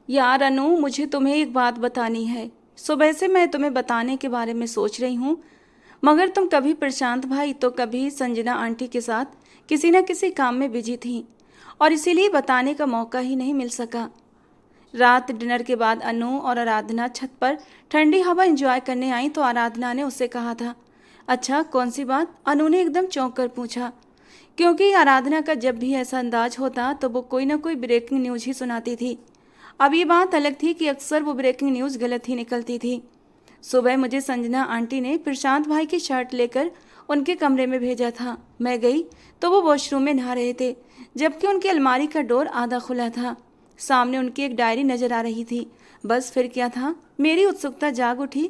यार अनु, मुझे तुम्हें एक बात बतानी है। सुबह से मैं तुम्हें बताने के बारे में सोच रही हूँ, मगर तुम कभी प्रशांत भाई तो कभी संजना आंटी के साथ किसी न किसी काम में बिजी थी और इसीलिए बताने का मौका ही नहीं मिल सका। रात डिनर के बाद अनु और आराधना छत पर ठंडी हवा एंजॉय करने आई तो आराधना ने उससे कहा था। अच्छा, कौन सी बात? अनु ने एकदम चौंक कर पूछा, क्योंकि आराधना का जब भी ऐसा अंदाज होता तो वो कोई ना कोई ब्रेकिंग न्यूज ही सुनाती थी। अब ये बात अलग थी कि अक्सर वो ब्रेकिंग न्यूज़ गलत ही निकलती थी। सुबह मुझे संजना आंटी ने प्रशांत भाई की शर्ट लेकर उनके कमरे में भेजा था। मैं गई तो वो वॉशरूम में नहा रहे थे, जबकि उनकी अलमारी का डोर आधा खुला था। सामने उनकी एक डायरी नजर आ रही थी। बस फिर क्या था, मेरी उत्सुकता जाग उठी।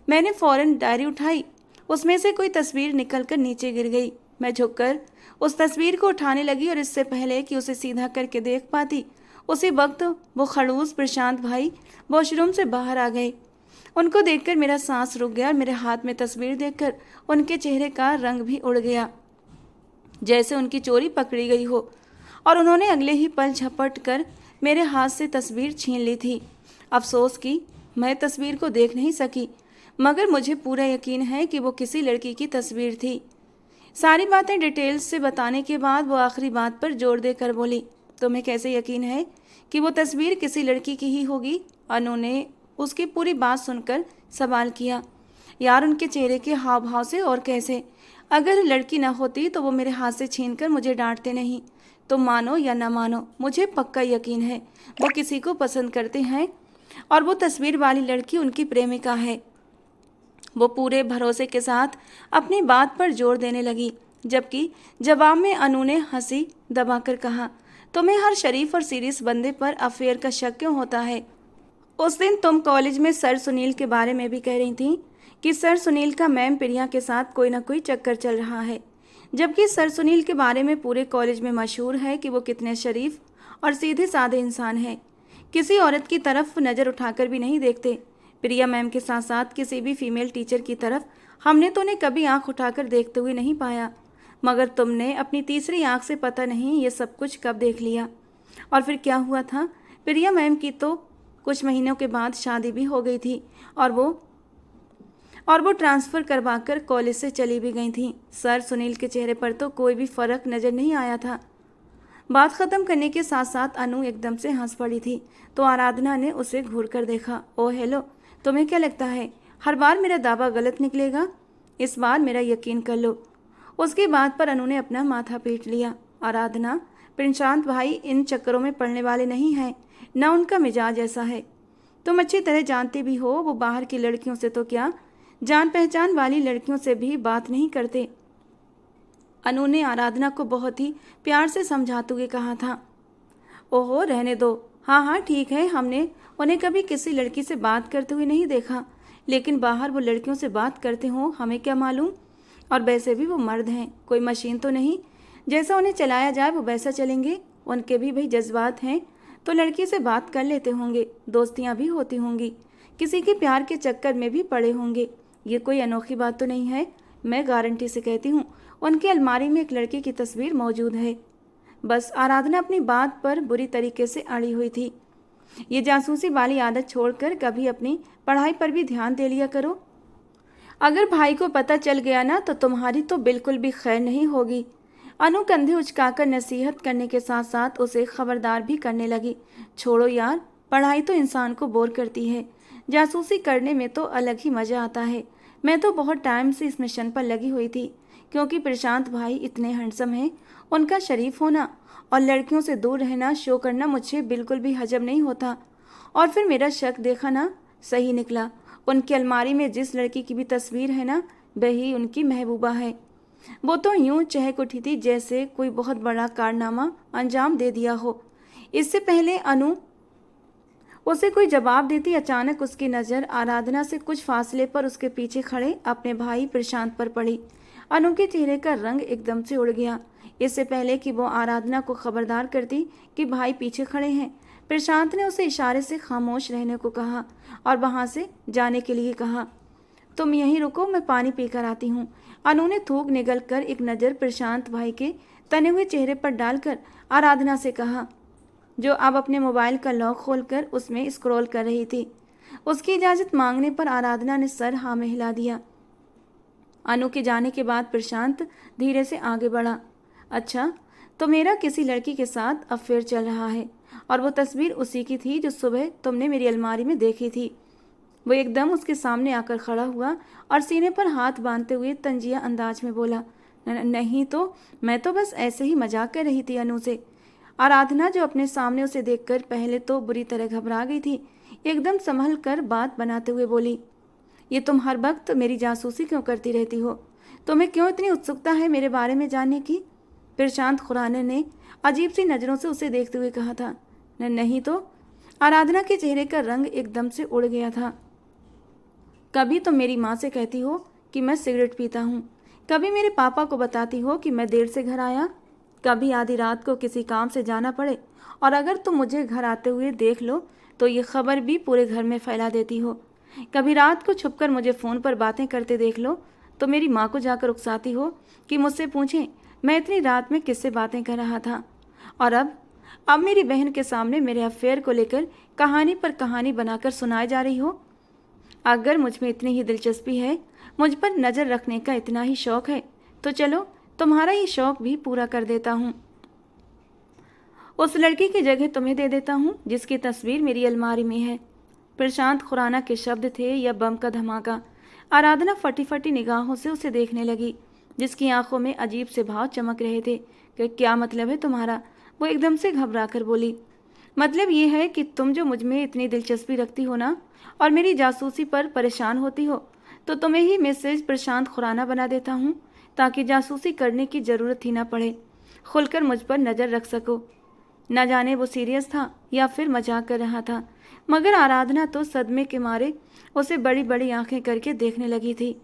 मैंने फौरन डायरी उठाई। उसमें से कोई तस्वीर निकलकर नीचे गिर गई। मैं झुककर उस तस्वीर को उठाने लगी और इससे पहले कि उसे सीधा करके देख पाती, उसी वक्त वो खड़ूस प्रशांत भाई वॉशरूम से बाहर आ गए। उनको देखकर मेरा सांस रुक गया और मेरे हाथ में तस्वीर देखकर उनके चेहरे का रंग भी उड़ गया, जैसे उनकी चोरी पकड़ी गई हो। और उन्होंने अगले ही पल झपट कर मेरे हाथ से तस्वीर छीन ली थी। अफसोस कि मैं तस्वीर को देख नहीं सकी, मगर मुझे पूरा यकीन है कि वो किसी लड़की की तस्वीर थी। सारी बातें डिटेल्स से बताने के बाद वो आखिरी बात पर जोर देकर बोली, तुम्हें कैसे यकीन है कि वो तस्वीर किसी लड़की की ही होगी? अनु ने उसकी पूरी बात सुनकर सवाल किया। यार, उनके चेहरे के हाव भाव से और कैसे। अगर लड़की न होती तो वो मेरे हाथ से छीनकर मुझे डांटते नहीं। तुम मानो या न मानो, मुझे पक्का यकीन है वो किसी को पसंद करते हैं और वो तस्वीर वाली लड़की उनकी प्रेमिका है। वो पूरे भरोसे के साथ अपनी बात पर जोर देने लगी, जबकि जवाब में अनु ने हंसी दबाकर कहा, तुम्हें हर शरीफ और सीरियस बंदे पर अफेयर का शक क्यों होता है? उस दिन तुम कॉलेज में सर सुनील के बारे में भी कह रही थी कि सर सुनील का मैम प्रिया के साथ कोई ना कोई चक्कर चल रहा है, जबकि सर सुनील के बारे में पूरे कॉलेज में मशहूर है कि वो कितने शरीफ और सीधे साधे इंसान हैं। किसी औरत की तरफ नज़र उठाकर भी नहीं देखते। प्रिया मैम के साथ साथ किसी भी फीमेल टीचर की तरफ हमने तो उन्हें कभी आंख उठाकर देखते हुए नहीं पाया, मगर तुमने अपनी तीसरी आंख से पता नहीं ये सब कुछ कब देख लिया। और फिर क्या हुआ था? प्रिया मैम की तो कुछ महीनों के बाद शादी भी हो गई थी और वो ट्रांसफ़र करवाकर कॉलेज से चली भी गई थी। सर सुनील के चेहरे पर तो कोई भी फर्क नज़र नहीं आया था। बात ख़त्म करने के साथ साथ अनु एकदम से हंस पड़ी थी तो आराधना ने उसे घूर कर देखा। ओ हेलो, तुम्हें क्या लगता है हर बार मेरा दावा गलत निकलेगा? इस बार मेरा यकीन कर लो। उसकी बात पर अनु ने अपना माथा पीट लिया। आराधना, प्रशांत भाई इन चक्करों में पड़ने वाले नहीं हैं, न उनका मिजाज ऐसा है। तुम अच्छी तरह जानती भी हो, वो बाहर की लड़कियों से तो क्या, जान पहचान वाली लड़कियों से भी बात नहीं करते। अनु ने आराधना को बहुत ही प्यार से समझाते हुए कहा था। ओहो, रहने दो। हाँ हाँ ठीक है, हमने उन्हें कभी किसी लड़की से बात करते हुए नहीं देखा, लेकिन बाहर वो लड़कियों से बात करते हों हमें क्या मालूम। और वैसे भी वो मर्द हैं, कोई मशीन तो नहीं, जैसा उन्हें चलाया जाए वो वैसा चलेंगे। उनके भी भाई जज्बात हैं, तो लड़की से बात कर लेते होंगे, दोस्तियां भी होती होंगी, किसी के प्यार के चक्कर में भी पड़े होंगे। ये कोई अनोखी बात तो नहीं है। मैं गारंटी से कहती हूँ उनकी अलमारी में एक लड़की की तस्वीर मौजूद है। बस आराधना अपनी बात पर बुरी तरीके से अड़ी हुई थी। ये जासूसी वाली आदत छोड़कर कभी अपनी पढ़ाई पर भी ध्यान दे लिया करो। अगर भाई को पता चल गया ना तो तुम्हारी तो बिल्कुल भी खैर नहीं होगी। अनु कंधे उचकाकर नसीहत करने के साथ साथ उसे खबरदार भी करने लगी। छोड़ो यार, पढ़ाई तो इंसान को बोर करती है, जासूसी करने में तो अलग ही मज़ा आता है। मैं तो बहुत टाइम से इस मिशन पर लगी हुई थी, क्योंकि प्रशांत भाई इतने हैंडसम हैं, उनका शरीफ होना और लड़कियों से दूर रहना, शो करना मुझे बिल्कुल भी हजम नहीं होता। और फिर मेरा शक देखा ना, सही निकला। उनकी अलमारी में जिस लड़की की भी तस्वीर है ना, वही उनकी महबूबा है। वो तो यूं चहक उठी थी जैसे कोई बहुत बड़ा कारनामा अंजाम दे दिया हो। इससे पहले अनु उसे कोई जवाब देती, अचानक उसकी नज़र आराधना से कुछ फासले पर उसके पीछे खड़े अपने भाई प्रशांत पर पड़ी। अनु के चेहरे का रंग एकदम से उड़ गया। इससे पहले कि वो आराधना को खबरदार करती कि भाई पीछे खड़े हैं, प्रशांत ने उसे इशारे से खामोश रहने को कहा और वहाँ से जाने के लिए कहा। तुम यहीं रुको, मैं पानी पीकर आती हूँ। अनु ने थूक निगल कर एक नज़र प्रशांत भाई के तने हुए चेहरे पर डालकर आराधना से कहा। जो अब अपने मोबाइल का लॉक खोलकर उसमें स्क्रॉल कर रही थी। उसकी इजाज़त मांगने पर आराधना ने सर हाँ में हिला दिया। अनु के जाने के बाद प्रशांत धीरे से आगे बढ़ा। अच्छा, तो मेरा किसी लड़की के साथ अफेयर चल रहा है, और वो तस्वीर उसी की थी जो सुबह तुमने मेरी अलमारी में देखी थी। वो एकदम उसके सामने आकर खड़ा हुआ और सीने पर हाथ बांधते हुए तंजिया अंदाज में बोला, नहीं तो मैं तो बस ऐसे ही मजाक कर रही थी अनु से। आराधना, जो अपने सामने उसे देखकर पहले तो बुरी तरह घबरा गई थी, एकदम संभल कर बात बनाते हुए बोली, ये तुम हर वक्त मेरी जासूसी क्यों करती रहती हो? तुम्हें क्यों इतनी उत्सुकता है मेरे बारे में जानने की? प्रशांत खुराना ने अजीब सी नज़रों से उसे देखते हुए कहा था। नहीं तो। आराधना के चेहरे का रंग एकदम से उड़ गया था। कभी तुम मेरी माँ से कहती हो कि मैं सिगरेट पीता हूँ, कभी मेरे पापा को बताती हो कि मैं देर से घर आया, कभी आधी रात को किसी काम से जाना पड़े और अगर तुम मुझे घर आते हुए देख लो तो ये खबर भी पूरे घर में फैला देती हो, कभी रात को छुपकर मुझे फ़ोन पर बातें करते देख लो तो मेरी माँ को जाकर उकसाती हो कि मुझसे पूछें मैं इतनी रात में किससे बातें कर रहा था, और अब मेरी बहन के सामने मेरे अफेयर को लेकर कहानी पर कहानी बनाकर सुनाए जा रही हो। अगर मुझ में इतनी ही दिलचस्पी है, मुझ पर नज़र रखने का इतना ही शौक़ है, तो चलो तुम्हारा ये शौक़ भी पूरा कर देता हूँ। उस लड़की की जगह तुम्हें दे देता हूँ जिसकी तस्वीर मेरी अलमारी में है। प्रशांत खुराना के शब्द थे या बम का धमाका। आराधना फटी फटी निगाहों से उसे देखने लगी, जिसकी आंखों में अजीब से भाव चमक रहे थे कि क्या मतलब है तुम्हारा? वो एकदम से घबरा कर बोली, मतलब ये है कि तुम जो मुझ में इतनी दिलचस्पी रखती हो ना, और मेरी जासूसी पर परेशान होती हो, तो तुम्हें ही मैसेज प्रशांत खुराना बना देता हूँ ताकि जासूसी करने की ज़रूरत ही ना पड़े, खुलकर मुझ पर नज़र रख सको। न जाने वो सीरियस था या फिर मजाक कर रहा था, मगर आराधना तो सदमे के मारे उसे बड़ी बड़ी आंखें करके देखने लगी थी।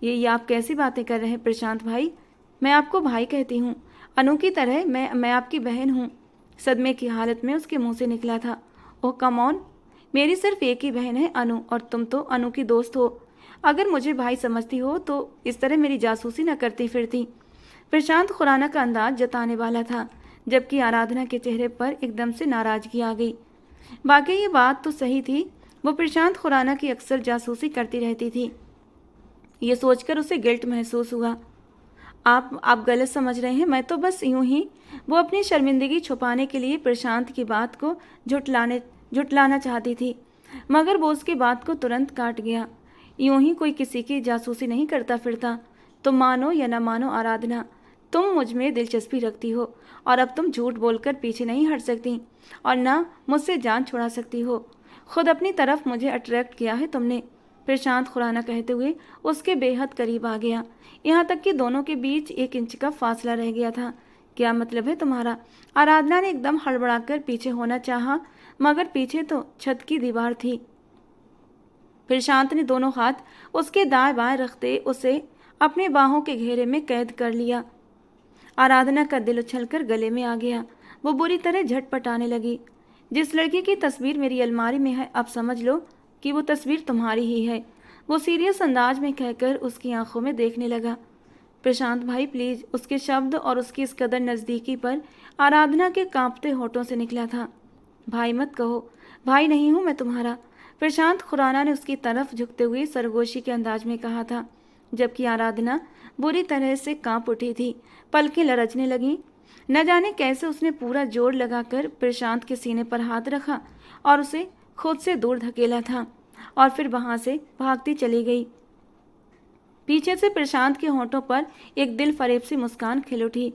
ये आप कैसी बातें कर रहे हैं प्रशांत भाई? मैं आपको भाई कहती हूँ, अनु की तरह मैं आपकी बहन हूँ। सदमे की हालत में उसके मुंह से निकला था। ओह कम ऑन, मेरी सिर्फ एक ही बहन है अनु, और तुम तो अनु की दोस्त हो। अगर मुझे भाई समझती हो तो इस तरह मेरी जासूसी न करती फिरती। प्रशांत खुराना का अंदाज जताने वाला था, जबकि आराधना के चेहरे पर एकदम से नाराजगी आ गई। वाकई ये बात तो सही थी, वो प्रशांत खुराना की अक्सर जासूसी करती रहती थी। ये सोचकर उसे गिल्ट महसूस हुआ। आप गलत समझ रहे हैं, मैं तो बस यूं ही। वो अपनी शर्मिंदगी छुपाने के लिए प्रशांत की बात को झुटलाना चाहती थी, मगर वो उसकी बात को तुरंत काट गया। यूं ही कोई किसी की जासूसी नहीं करता फिरता। तुम मानो या न मानो आराधना, तुम मुझ में दिलचस्पी रखती हो, और अब तुम झूठ बोलकर पीछे नहीं हट सकती और ना मुझसे जान छुड़ा सकती हो। खुद अपनी तरफ मुझे अट्रैक्ट किया है तुमने। प्रशांत खुराना कहते हुए उसके बेहद करीब आ गया, यहाँ तक कि दोनों के बीच 1 इंच का फासला रह गया था। क्या मतलब है तुम्हारा? आराधना ने एकदम हड़बड़ाकर पीछे होना चाहा, मगर पीछे तो छत की दीवार थी। प्रशांत ने दोनों हाथ उसके दाएं बाएं रखते उसे अपने बाहों के घेरे में कैद कर लिया। आराधना का दिल उछलकर गले में आ गया। वो बुरी तरह झटपटाने लगी। जिस लड़की की तस्वीर मेरी अलमारी में है, अब समझ लो कि वो तस्वीर तुम्हारी ही है, वो सीरियस अंदाज में कहकर उसकी आंखों में देखने लगा। प्रशांत भाई प्लीज, उसके शब्द और उसकी इस कदर नज़दीकी पर आराधना के कांपते होठों से निकला था। भाई मत कहो, भाई नहीं हूँ मैं तुम्हारा, प्रशांत खुराना ने उसकी तरफ झुकते हुए सरगोशी के अंदाज में कहा था, जबकि आराधना बुरी तरह से कांप उठी थी। पलकें लरचने लगीं। न जाने कैसे उसने पूरा जोर लगाकर प्रशांत के सीने पर हाथ रखा और उसे खुद से दूर धकेला था, और फिर वहां से भागती चली गई। पीछे से प्रशांत के होंठों पर एक दिल फरेब सी मुस्कान खिल उठी।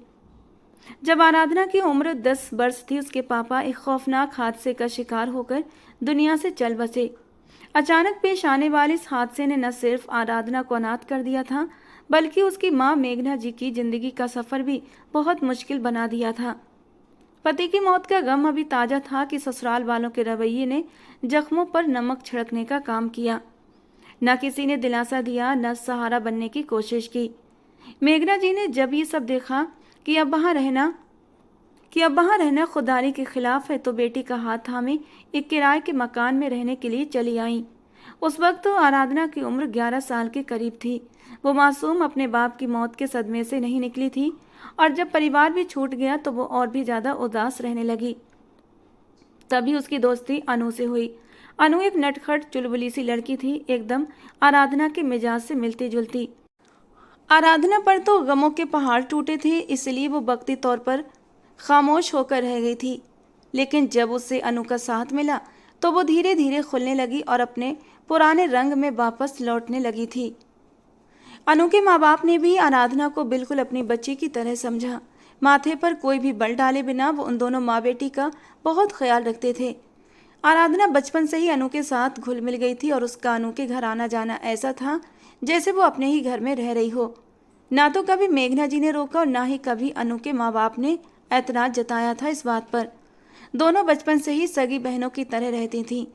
जब आराधना की उम्र 10 वर्ष थी, उसके पापा एक खौफनाक हादसे का शिकार होकर दुनिया से चल बसे। अचानक पेश आने वाले इस हादसे ने न सिर्फ आराधना को अनाथ कर दिया था, बल्कि उसकी मां मेघना जी की जिंदगी का सफर भी बहुत मुश्किल बना दिया था। पति की मौत का गम अभी ताजा था कि ससुराल वालों के रवैये ने जख्मों पर नमक छिड़कने का काम किया। न किसी ने दिलासा दिया, न सहारा बनने की कोशिश की। मेघना जी ने जब ये सब देखा कि अब वहाँ रहना खुदारी के खिलाफ है, तो बेटी का हाथ थामे एक किराए के मकान में रहने के लिए चली आई। उस वक्त तो आराधना की उम्र 11 साल के करीब थी। वो मासूम अपने बाप की मौत के सदमे से नहीं निकली थी, और जब परिवार भी छूट गया तो वो और भी ज़्यादा उदास रहने लगी। तभी उसकी दोस्ती अनु से हुई। अनु एक नटखट चुलबुली सी लड़की थी, एकदम आराधना के मिजाज से मिलती जुलती। आराधना पर तो गमों के पहाड़ टूटे थे, इसलिए वो वक्ती तौर पर खामोश होकर रह गई थी। लेकिन जब उसे अनु का साथ मिला तो वो धीरे धीरे खुलने लगी और अपने पुराने रंग में वापस लौटने लगी थी। अनु के माँ बाप ने भी आराधना को बिल्कुल अपनी बच्ची की तरह समझा। माथे पर कोई भी बल डाले बिना वो उन दोनों माँ बेटी का बहुत ख्याल रखते थे। आराधना बचपन से ही अनु के साथ घुल मिल गई थी और उसका अनु के घर आना जाना ऐसा था जैसे वो अपने ही घर में रह रही हो। ना तो कभी मेघना जी ने रोका और ना ही कभी अनु के माँ बाप ने ऐतराज जताया था इस बात पर। दोनों बचपन से ही सगी बहनों की तरह रहती थीं।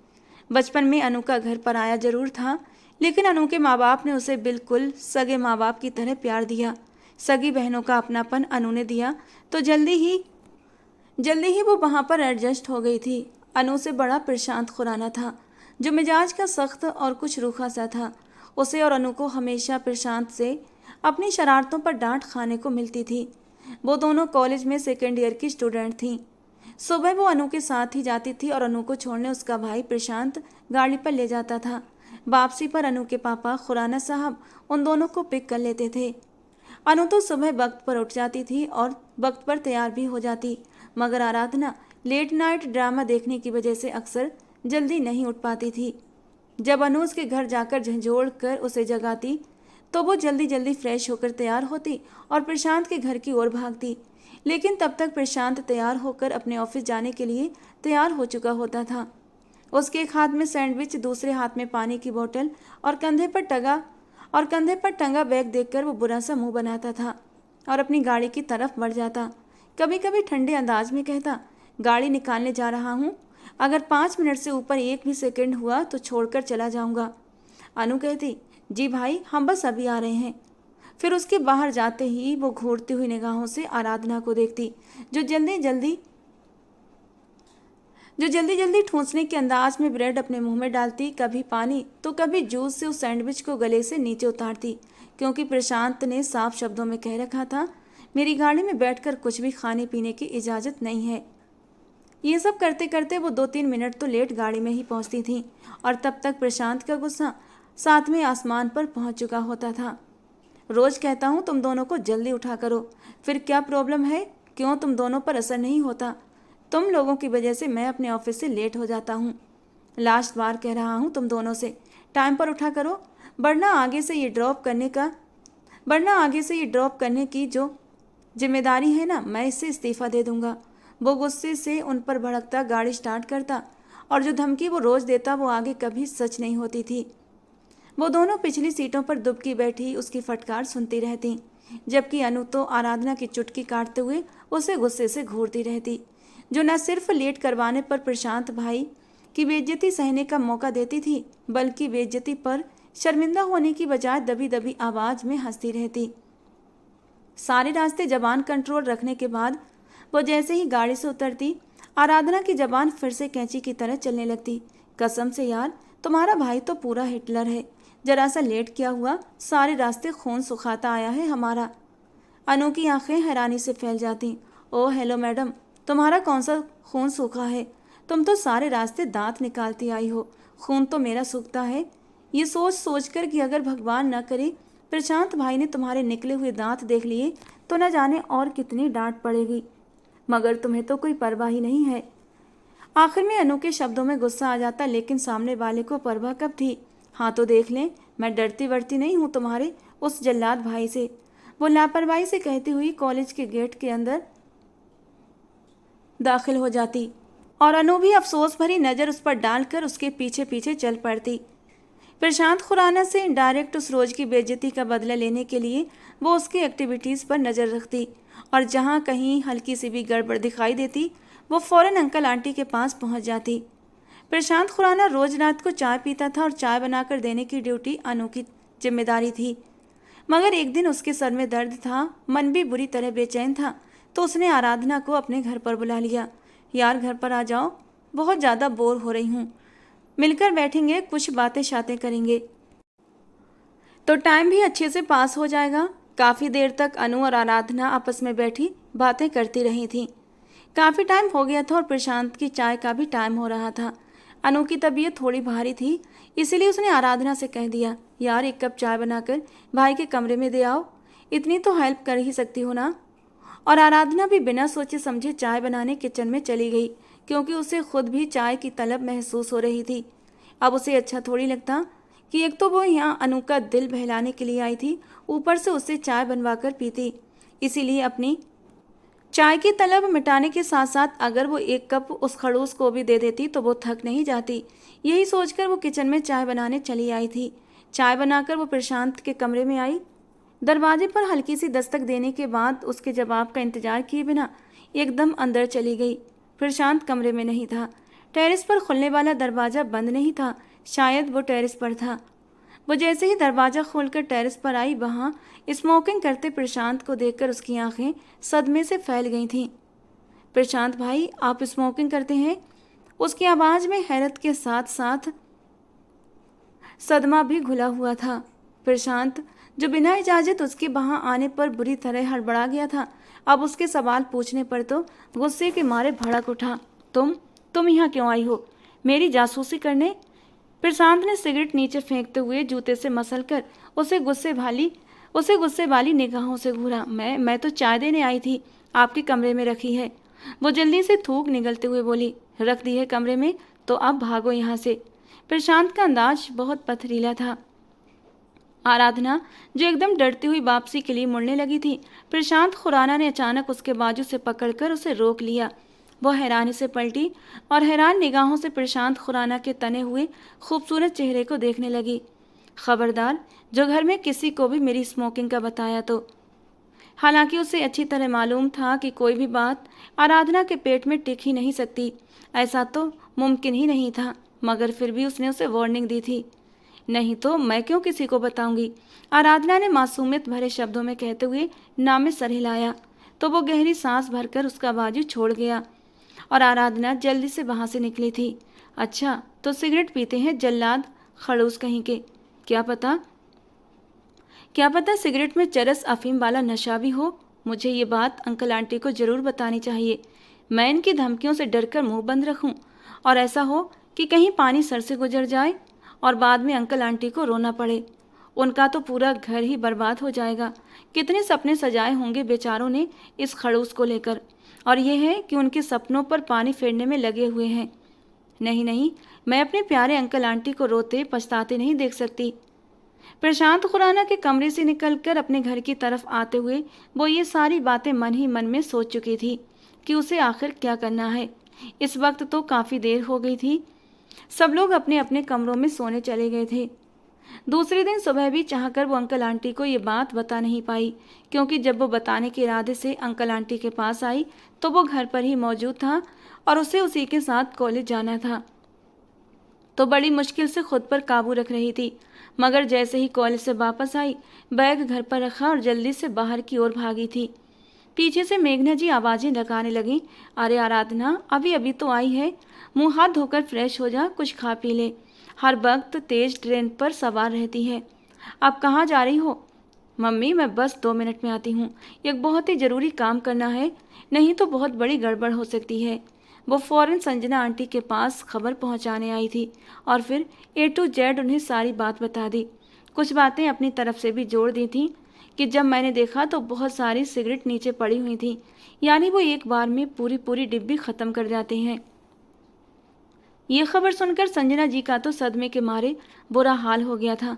बचपन में अनु का घर पराया जरूर था, लेकिन अनु के माँ बाप ने उसे बिल्कुल सगे माँ बाप की तरह प्यार दिया। सगी बहनों का अपनापन अनु ने दिया तो जल्दी ही वो वहाँ पर एडजस्ट हो गई थी। अनु से बड़ा प्रशांत खुराना था, जो मिजाज का सख्त और कुछ रूखा सा था। उसे और अनु को हमेशा प्रशांत से अपनी शरारतों पर डांट खाने को मिलती थी। वो दोनों कॉलेज में सेकेंड ईयर की स्टूडेंट थीं। सुबह वो अनु के साथ ही जाती थी और अनु को छोड़ने उसका भाई प्रशांत गाड़ी पर ले जाता था। वापसी पर अनु के पापा खुराना साहब उन दोनों को पिक कर लेते थे। अनु तो सुबह वक्त पर उठ जाती थी और वक्त पर तैयार भी हो जाती, मगर आराधना लेट नाइट ड्रामा देखने की वजह से अक्सर जल्दी नहीं उठ पाती थी। जब अनु उसके घर जाकर झंझोड़ कर उसे जगाती तो वो जल्दी जल्दी फ्रेश होकर तैयार होती और प्रशांत के घर की ओर भागती। लेकिन तब तक प्रशांत तैयार होकर अपने ऑफिस जाने के लिए तैयार हो चुका होता था। उसके एक हाथ में सैंडविच, दूसरे हाथ में पानी की बोतल और कंधे पर टंगा बैग देखकर वो बुरा सा मुंह बनाता था और अपनी गाड़ी की तरफ बढ़ जाता। कभी कभी ठंडे अंदाज में कहता, गाड़ी निकालने जा रहा हूँ, अगर 5 मिनट से ऊपर एक भी सेकंड हुआ तो छोड़कर चला जाऊंगा। अनु कहती, जी भाई, हम बस अभी आ रहे हैं। फिर उसके बाहर जाते ही वो घूरती हुई निगाहों से आराधना को देखती, जो जल्दी जल्दी ठूंसने के अंदाज में ब्रेड अपने मुंह में डालती, कभी पानी तो कभी जूस से उस सैंडविच को गले से नीचे उतारती, क्योंकि प्रशांत ने साफ शब्दों में कह रखा था, मेरी गाड़ी में बैठकर कुछ भी खाने पीने की इजाज़त नहीं है। ये सब करते करते वो 2-3 मिनट तो लेट गाड़ी में ही पहुंचती थी और तब तक प्रशांत का गुस्सा 7वें आसमान पर पहुंच चुका होता था। रोज कहता हूँ तुम दोनों को जल्दी उठा करो, फिर क्या प्रॉब्लम है? क्यों तुम दोनों पर असर नहीं होता? तुम लोगों की वजह से मैं अपने ऑफिस से लेट हो जाता हूँ। लास्ट बार कह रहा हूँ तुम दोनों से, टाइम पर उठा करो, वरना आगे से ये ड्रॉप करने की जो जिम्मेदारी है ना, मैं इससे इस्तीफ़ा दे दूंगा। वो गुस्से से उन पर भड़कता गाड़ी स्टार्ट करता और जो धमकी वो रोज़ देता वो आगे कभी सच नहीं होती थी। वो दोनों पिछली सीटों पर दुबकी बैठी उसकी फटकार सुनती रहती, जबकि अनु तो आराधना की चुटकी काटते हुए उसे गुस्से से घूरती रहती, जो न सिर्फ लेट करवाने पर प्रशांत भाई की बेइज्जती सहने का मौका देती थी, बल्कि बेइज्जती पर शर्मिंदा होने की बजाय दबी दबी आवाज़ में हंसती रहती। सारे रास्ते जबान कंट्रोल रखने के बाद वो जैसे ही गाड़ी से उतरती, आराधना की जबान फिर से कैंची की तरह चलने लगती। कसम से यार, तुम्हारा भाई तो पूरा हिटलर है, जरा सा लेट किया हुआ सारे रास्ते खून सुखाता आया है हमारा। अनु की आंखें हैरानी से फैल जाती। ओह हेलो मैडम, तुम्हारा कौन सा खून सूखा है? तुम तो सारे रास्ते दांत निकालती आई हो, खून तो मेरा सूखता है। ये सोच कर कि अगर भगवान न करे प्रशांत भाई ने तुम्हारे निकले हुए दांत देख लिए तो न जाने और कितनी डांट पड़ेगी, मगर तुम्हें तो कोई परवाह ही नहीं है। आखिर में अनु के शब्दों में गुस्सा आ जाता, लेकिन सामने वाले को परवाह कब थी। हाँ तो देख लें, मैं डरती वरती नहीं हूँ तुम्हारे उस जल्लाद भाई से, वो लापरवाही से कहती हुई कॉलेज के गेट के अंदर दाखिल हो जाती और अनु भी अफसोस भरी नज़र उस पर डालकर उसके पीछे पीछे चल पड़ती। प्रशांत खुराना से इनडायरेक्ट उस रोज की बेइज्जती का बदला लेने के लिए वो उसकी एक्टिविटीज़ पर नज़र रखती और जहाँ कहीं हल्की सी भी गड़बड़ दिखाई देती वो फ़ौरन अंकल आंटी के पास पहुँच जाती। प्रशांत खुराना रोज रात को चाय पीता था और चाय बनाकर देने की ड्यूटी अनु की जिम्मेदारी थी, मगर एक दिन उसके सर में दर्द था, मन भी बुरी तरह बेचैन था, तो उसने आराधना को अपने घर पर बुला लिया। यार घर पर आ जाओ, बहुत ज़्यादा बोर हो रही हूँ, मिलकर बैठेंगे, कुछ बातें शातें करेंगे तो टाइम भी अच्छे से पास हो जाएगा। काफ़ी देर तक अनु और आराधना आपस में बैठी बातें करती रही थीं। काफ़ी टाइम हो गया था और प्रशांत की चाय का भी टाइम हो रहा था। अनु की तबीयत थोड़ी भारी थी, इसीलिए उसने आराधना से कह दिया, यार एक कप चाय बनाकर भाई के कमरे में दे आओ, इतनी तो हेल्प कर ही सकती हो ना। और आराधना भी बिना सोचे समझे चाय बनाने किचन में चली गई, क्योंकि उसे खुद भी चाय की तलब महसूस हो रही थी। अब उसे अच्छा थोड़ी लगता कि एक तो वो यहाँ अनु का दिल बहलाने के लिए आई थी, ऊपर से उससे चाय बनवा कर पीती। इसीलिए अपनी चाय की तलब मिटाने के साथ साथ अगर वो एक कप उस खड़ूस को भी दे देती तो वो थक नहीं जाती। यही सोचकर वो किचन में चाय बनाने चली आई थी। चाय बनाकर वो प्रशांत के कमरे में आई। दरवाजे पर हल्की सी दस्तक देने के बाद उसके जवाब का इंतजार किए बिना एकदम अंदर चली गई। प्रशांत कमरे में नहीं था। टेरेस पर खुलने वाला दरवाज़ा बंद नहीं था, शायद वो टेरेस पर था। वो जैसे ही दरवाज़ा खोलकर टेरेस पर आई, वहाँ स्मोकिंग करते प्रशांत को देखकर उसकी आंखें सदमे से फैल गई थीं। प्रशांत भाई, आप स्मोकिंग करते हैं? उसकी आवाज़ में हैरत के साथ साथ सदमा भी घुला हुआ था। प्रशांत, जो बिना इजाज़त उसके वहाँ आने पर बुरी तरह हड़बड़ा गया था, अब उसके सवाल पूछने पर तो गुस्से के मारे भड़क उठा। तुम यहाँ क्यों आई हो? मेरी जासूसी करने? प्रशांत ने सिगरेट नीचे फेंकते हुए जूते से मसलकर उसे गुस्से वाली निगाहों से घूरा। मैं तो चाय देने आई थी, आपके कमरे में रखी है। वो जल्दी से थूक निगलते हुए बोली, रख दी है कमरे में तो अब भागो यहाँ से। प्रशांत का अंदाज बहुत पथरीला था। आराधना, जो एकदम डरती हुई वापसी के लिए मुड़ने लगी थी, प्रशांत खुराना ने अचानक उसके बाजू से पकड़कर उसे रोक लिया। वह हैरानी से पलटी और हैरान निगाहों से प्रशांत खुराना के तने हुए खूबसूरत चेहरे को देखने लगी। खबरदार, जो घर में किसी को भी मेरी स्मोकिंग का बताया तो। हालांकि उसे अच्छी तरह मालूम था कि कोई भी बात आराधना के पेट में टिक ही नहीं सकती, ऐसा तो मुमकिन ही नहीं था, मगर फिर भी उसने उसे वार्निंग दी थी। नहीं तो मैं क्यों किसी को बताऊंगी, आराधना ने मासूमियत भरे शब्दों में कहते हुए नाम में सर हिलाया। तो वो गहरी सांस भरकर उसका बाजू छोड़ गया और आराधना जल्दी से वहां से निकली थी। अच्छा, तो सिगरेट पीते हैं जल्लाद खड़ूस कहीं के। क्या पता सिगरेट में चरस अफीम वाला नशा भी हो। मुझे ये बात अंकल आंटी को जरूर बतानी चाहिए। मैं इनकी धमकियों से डरकर मुंह बंद रखूं और ऐसा हो कि कहीं पानी सर से गुजर जाए और बाद में अंकल आंटी को रोना पड़े। उनका तो पूरा घर ही बर्बाद हो जाएगा। कितने सपने सजाए होंगे बेचारों ने इस खड़ूस को लेकर, और ये है कि उनके सपनों पर पानी फेरने में लगे हुए हैं। नहीं, मैं अपने प्यारे अंकल आंटी को रोते पछताते नहीं देख सकती। प्रशांत खुराना के कमरे से निकलकर अपने घर की तरफ आते हुए वो ये सारी बातें मन ही मन में सोच चुकी थी कि उसे आखिर क्या करना है। इस वक्त तो काफ़ी देर हो गई थी। सब लोग अपने अपने कमरों में सोने चले गए थे। दूसरे दिन सुबह भी चाहकर वो अंकल आंटी को ये बात बता नहीं पाई, क्योंकि जब वो बताने के इरादे से अंकल आंटी के पास आई तो वो घर पर ही मौजूद था और उसे उसी के साथ कॉलेज जाना था। तो बड़ी मुश्किल से खुद पर काबू रख रही थी, मगर जैसे ही कॉलेज से वापस आई, बैग घर पर रखा और जल्दी से बाहर की ओर भागी थी। पीछे से मेघना जी आवाज़ें लगाने लगी, अरे आराधना, अभी अभी तो आई है, मुंह हाथ धोकर फ्रेश हो जा, कुछ खा पी ले। हर वक्त तेज ट्रेन पर सवार रहती है। अब कहाँ जा रही हो? मम्मी, मैं बस 2 मिनट में आती हूँ, एक बहुत ही ज़रूरी काम करना है, नहीं तो बहुत बड़ी गड़बड़ हो सकती है। वो फ़ौरन संजना आंटी के पास खबर पहुँचाने आई थी और फिर A to Z उन्हें सारी बात बता दी। कुछ बातें अपनी तरफ से भी जोड़ दी थी कि जब मैंने देखा तो बहुत सारी सिगरेट नीचे पड़ी हुई थी, यानी वो एक बार में पूरी डिब्बी ख़त्म कर जाते हैं। ये खबर सुनकर संजना जी का तो सदमे के मारे बुरा हाल हो गया था।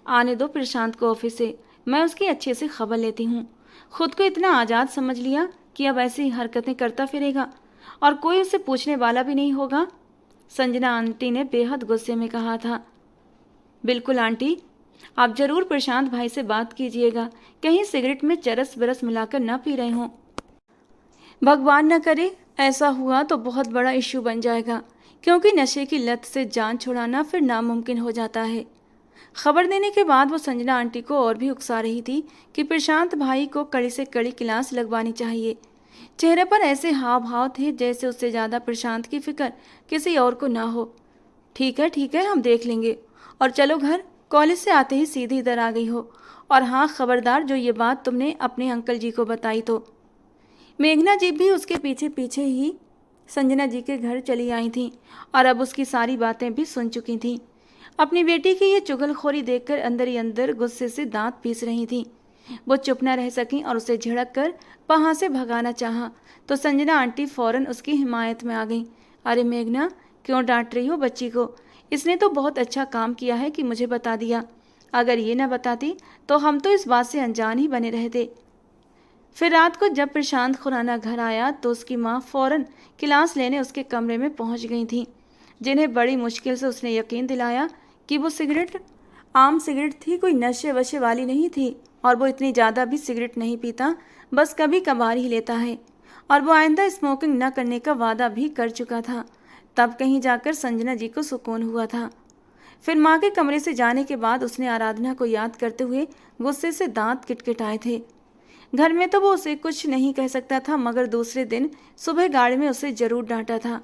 आने दो प्रशांत को ऑफिस से, मैं उसकी अच्छे से खबर लेती हूँ। खुद को इतना आज़ाद समझ लिया कि अब ऐसी हरकतें करता फिरेगा और कोई उसे पूछने वाला भी नहीं होगा, संजना आंटी ने बेहद गुस्से में कहा था। बिल्कुल आंटी, आप जरूर प्रशांत भाई से बात कीजिएगा, कहीं सिगरेट में चरस बरस मिलाकर न पी रहे हों। भगवान न करे ऐसा हुआ तो बहुत बड़ा इश्यू बन जाएगा, क्योंकि नशे की लत से जान छुड़ाना फिर नामुमकिन हो जाता है। खबर देने के बाद वो संजना आंटी को और भी उकसा रही थी कि प्रशांत भाई को कड़ी से कड़ी क्लास लगवानी चाहिए। चेहरे पर ऐसे हाव भाव थे जैसे उससे ज़्यादा प्रशांत की फिक्र किसी और को ना हो। ठीक है, हम देख लेंगे, और चलो घर, कॉलेज से आते ही सीधी इधर आ गई हो। और हाँ, खबरदार, जो ये बात तुमने अपने अंकल जी को बताई तो। मेघना जी भी उसके पीछे पीछे ही संजना जी के घर चली आई थी और अब उसकी सारी बातें भी सुन चुकी थी। अपनी बेटी की ये चुगलखोरी देखकर अंदर ही अंदर गुस्से से दांत पीस रही थी। वो चुप न रह सकी और उसे झिड़क कर वहां से भगाना चाहा तो संजना आंटी फौरन उसकी हिमायत में आ गई। अरे मेघना, क्यों डांट रही हो बच्ची को? इसने तो बहुत अच्छा काम किया है कि मुझे बता दिया। अगर ये न बताती तो हम तो इस बात से अनजान ही बने रहते। फिर रात को जब प्रशांत खुराना घर आया तो उसकी माँ फौरन क्लास लेने उसके कमरे में पहुंच गई थी, जिन्हें बड़ी मुश्किल से उसने यकीन दिलाया कि वो सिगरेट आम सिगरेट थी, कोई नशे वशे वाली नहीं थी और वो इतनी ज़्यादा भी सिगरेट नहीं पीता, बस कभी कभार ही लेता है और वो आइंदा स्मोकिंग न करने का वादा भी कर चुका था। तब कहीं जाकर संजना जी को सुकून हुआ था। फिर माँ के कमरे से जाने के बाद उसने आराधना को याद करते हुए गुस्से से दांत किटकिटाए थे। घर में तो वो उसे कुछ नहीं कह सकता था, मगर दूसरे दिन सुबह गाड़ी में उसे जरूर डांटा था।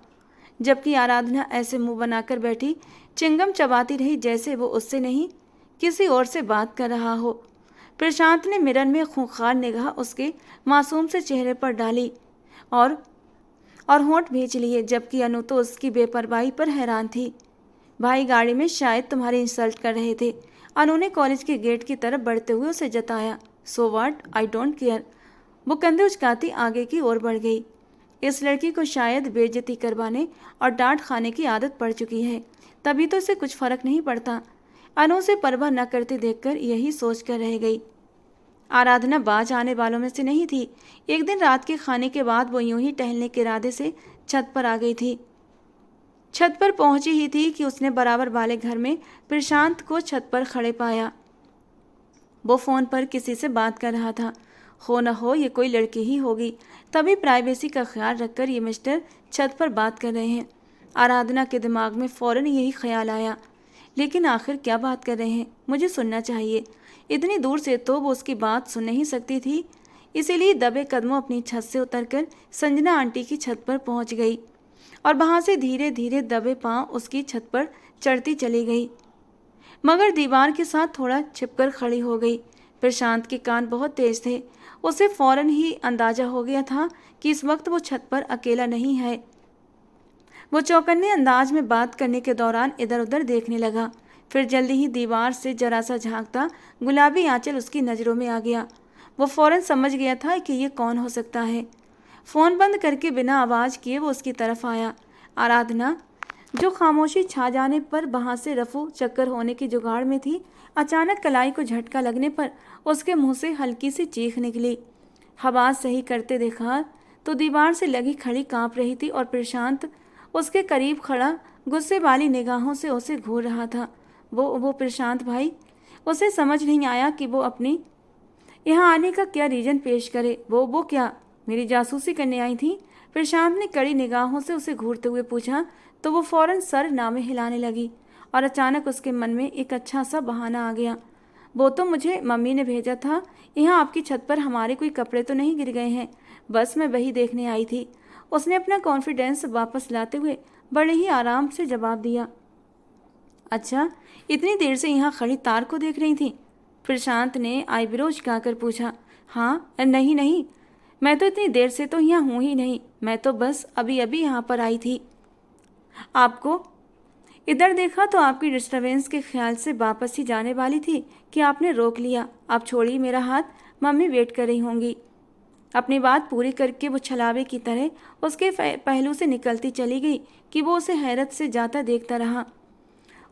जबकि आराधना ऐसे मुंह बनाकर बैठी चिंगम चबाती रही जैसे वो उससे नहीं किसी और से बात कर रहा हो। प्रशांत ने मिरर में खूंखार निगाह उसके मासूम से चेहरे पर डाली और होंठ भींच लिए, जबकि अनु तो उसकी बेपरवाही पर हैरान थी। भाई गाड़ी में शायद तुम्हारी इंसल्ट कर रहे थे, अनु ने कॉलेज के गेट की तरफ बढ़ते हुए उसे जताया। So what, I don't care. वो कंधे उचकाती आगे की ओर बढ़ गई। इस लड़की को शायद बेइज्जती करवाने और डांट खाने की आदत पड़ चुकी है, तभी तो इसे कुछ फर्क नहीं पड़ता। अनु से परवाह न करते देखकर यही सोच कर रह गई। आराधना बाज आने वालों में से नहीं थी। एक दिन रात के खाने के बाद वो यूं ही टहलने के इरादे से छत पर आ गई थी। छत पर पहुंची ही थी कि उसने बराबर वाले घर में प्रशांत को छत पर खड़े पाया। वो फोन पर किसी से बात कर रहा था। हो न हो ये कोई लड़की ही होगी, तभी प्राइवेसी का ख्याल रखकर ये मिस्टर छत पर बात कर रहे हैं। आराधना के दिमाग में फौरन यही ख्याल आया, लेकिन आखिर क्या बात कर रहे हैं, मुझे सुनना चाहिए। इतनी दूर से तो वो उसकी बात सुन नहीं सकती थी, इसीलिए दबे कदमों अपनी छत से उतरकर संजना आंटी की छत पर पहुंच गई और वहां से धीरे धीरे दबे पांव उसकी छत पर चढ़ती चली गई, मगर दीवार के साथ थोड़ा छिपकर खड़ी हो गई। प्रशांत के कान बहुत तेज थे, उसे फौरन ही अंदाजा हो गया था कि इस वक्त वो छत पर अकेला नहीं है। वो चौकन्ने अंदाज में बात करने के दौरान इधर उधर देखने लगा। फिर जल्दी ही दीवार से जरा सा झांकता गुलाबी आंचल उसकी नज़रों में आ गया। वो फौरन समझ गया था कि ये कौन हो सकता है। फ़ोन बंद करके बिना आवाज़ किए वो उसकी तरफ आया। आराधना, जो खामोशी छा जाने पर वहाँ से रफू चक्कर होने की जुगाड़ में थी, अचानक कलाई को झटका लगने पर उसके मुंह से हल्की सी चीख निकली। आवाज़ सही करते देखा तो दीवार से लगी खड़ी कांप रही थी और प्रशांत उसके करीब खड़ा गुस्से वाली निगाहों से उसे घूर रहा था। वो प्रशांत भाई। उसे समझ नहीं आया कि वो अपनी यहाँ आने का क्या रीजन पेश करे। वो क्या मेरी जासूसी करने आई थी? प्रशांत ने कड़ी निगाहों से उसे घूरते हुए पूछा तो वो फौरन सर नामे हिलाने लगी और अचानक उसके मन में एक अच्छा सा बहाना आ गया। वो तो मुझे मम्मी ने भेजा था, यहाँ आपकी छत पर हमारे कोई कपड़े तो नहीं गिर गए हैं, बस मैं वही देखने आई थी। उसने अपना कॉन्फिडेंस वापस लाते हुए बड़े ही आराम से जवाब दिया। अच्छा, इतनी देर से यहाँ खड़ी तार को देख रही थी? प्रशांत ने आईब्रो झुकाकर पूछा। हाँ, नहीं, मैं तो इतनी देर से तो यहाँ हूँ ही नहीं, मैं तो बस अभी अभी यहाँ पर आई थी। आपको इधर देखा तो आपकी डिस्टर्बेंस के ख्याल से वापस ही जाने वाली थी कि आपने रोक लिया। आप छोड़िए मेरा हाथ, मम्मी वेट कर रही होंगी। अपनी बात पूरी करके वो छलावे की तरह उसके पहलू से निकलती चली गई कि वो उसे हैरत से जाता देखता रहा।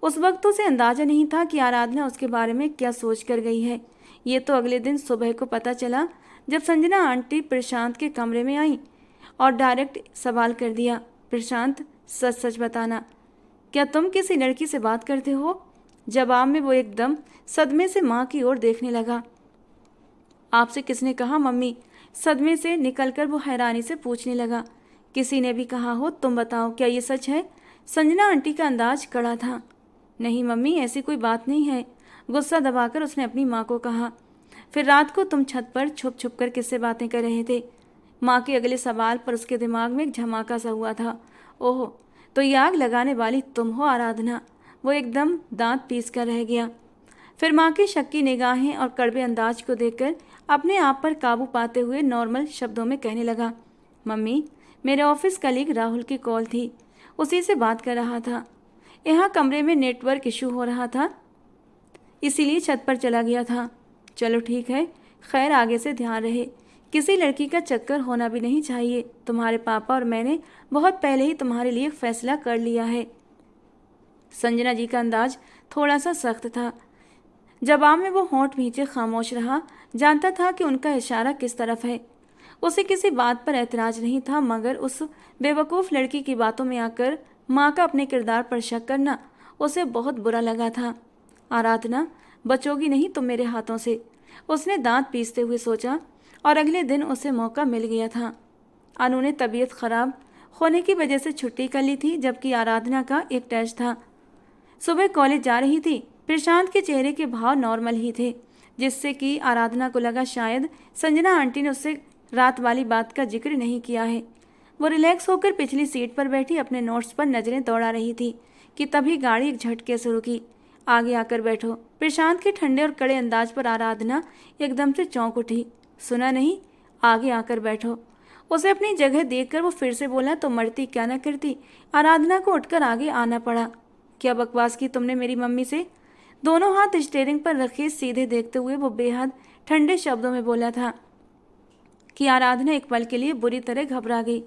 उस वक्त उसे अंदाजा नहीं था कि आराधना उसके बारे में क्या सोच कर गई है। ये तो अगले दिन सुबह को पता चला जब संजना आंटी प्रशांत के कमरे में आई और डायरेक्ट सवाल कर दिया। प्रशांत, सच सच बताना, क्या तुम किसी लड़की से बात करते हो? जवाब में वो एकदम सदमे से माँ की ओर देखने लगा। आपसे किसने कहा मम्मी? सदमे से निकलकर वो हैरानी से पूछने लगा। किसी ने भी कहा हो, तुम बताओ, क्या ये सच है? संजना आंटी का अंदाज कड़ा था। नहीं मम्मी, ऐसी कोई बात नहीं है, गुस्सा दबाकर उसने अपनी माँ को कहा। फिर रात को तुम छत पर छुप छुप कर किससे बातें कर रहे थे? माँ के अगले सवाल पर उसके दिमाग में एक झमाका सा हुआ था। ओह, तो ये आग लगाने वाली तुम हो आराधना? वो एकदम दांत पीस कर रह गया। फिर माँ की शक्की निगाहें और कड़वे अंदाज को देखकर अपने आप पर काबू पाते हुए नॉर्मल शब्दों में कहने लगा, मम्मी, मेरे ऑफिस कलीग राहुल की कॉल थी, उसी से बात कर रहा था। यहाँ कमरे में नेटवर्क इशू हो रहा था, इसीलिए छत पर चला गया था। चलो ठीक है, खैर आगे से ध्यान रहे, किसी लड़की का चक्कर होना भी नहीं चाहिए। तुम्हारे पापा और मैंने बहुत पहले ही तुम्हारे लिए फैसला कर लिया है। संजना जी का अंदाज थोड़ा सा सख्त था। जवाब में वो होंठ नीचे खामोश रहा, जानता था कि उनका इशारा किस तरफ है। उसे किसी बात पर ऐतराज नहीं था, मगर उस बेवकूफ़ लड़की की बातों में आकर माँ का अपने किरदार पर शक करना उसे बहुत बुरा लगा था। आराधना, बचोगी नहीं तुम मेरे हाथों से, उसने दांत पीसते हुए सोचा। और अगले दिन उसे मौका मिल गया था। अनु ने तबीयत खराब होने की वजह से छुट्टी कर ली थी, जबकि आराधना का एक टेस्ट था। सुबह कॉलेज जा रही थी। प्रशांत के चेहरे के भाव नॉर्मल ही थे, जिससे कि आराधना को लगा शायद संजना आंटी ने उससे रात वाली बात का जिक्र नहीं किया है। वो रिलैक्स होकर पिछली सीट पर बैठी अपने नोट्स पर नजरें दौड़ा रही थी कि तभी गाड़ी एक झटके से रुकी। आगे आकर बैठो। प्रशांत के ठंडे और कड़े अंदाज पर आराधना एकदम से चौंक उठी। सुना नहीं, आगे आकर बैठो। उसे अपनी जगह देखकर वो फिर से बोला तो मरती क्या न करती। आराधना को उठकर आगे आना पड़ा। क्या बकवास की तुमने मेरी मम्मी से? दोनों हाथ स्टीयरिंग पर रखे सीधे देखते हुए वो बेहद ठंडे शब्दों में बोला था कि आराधना एक पल के लिए बुरी तरह घबरा गई।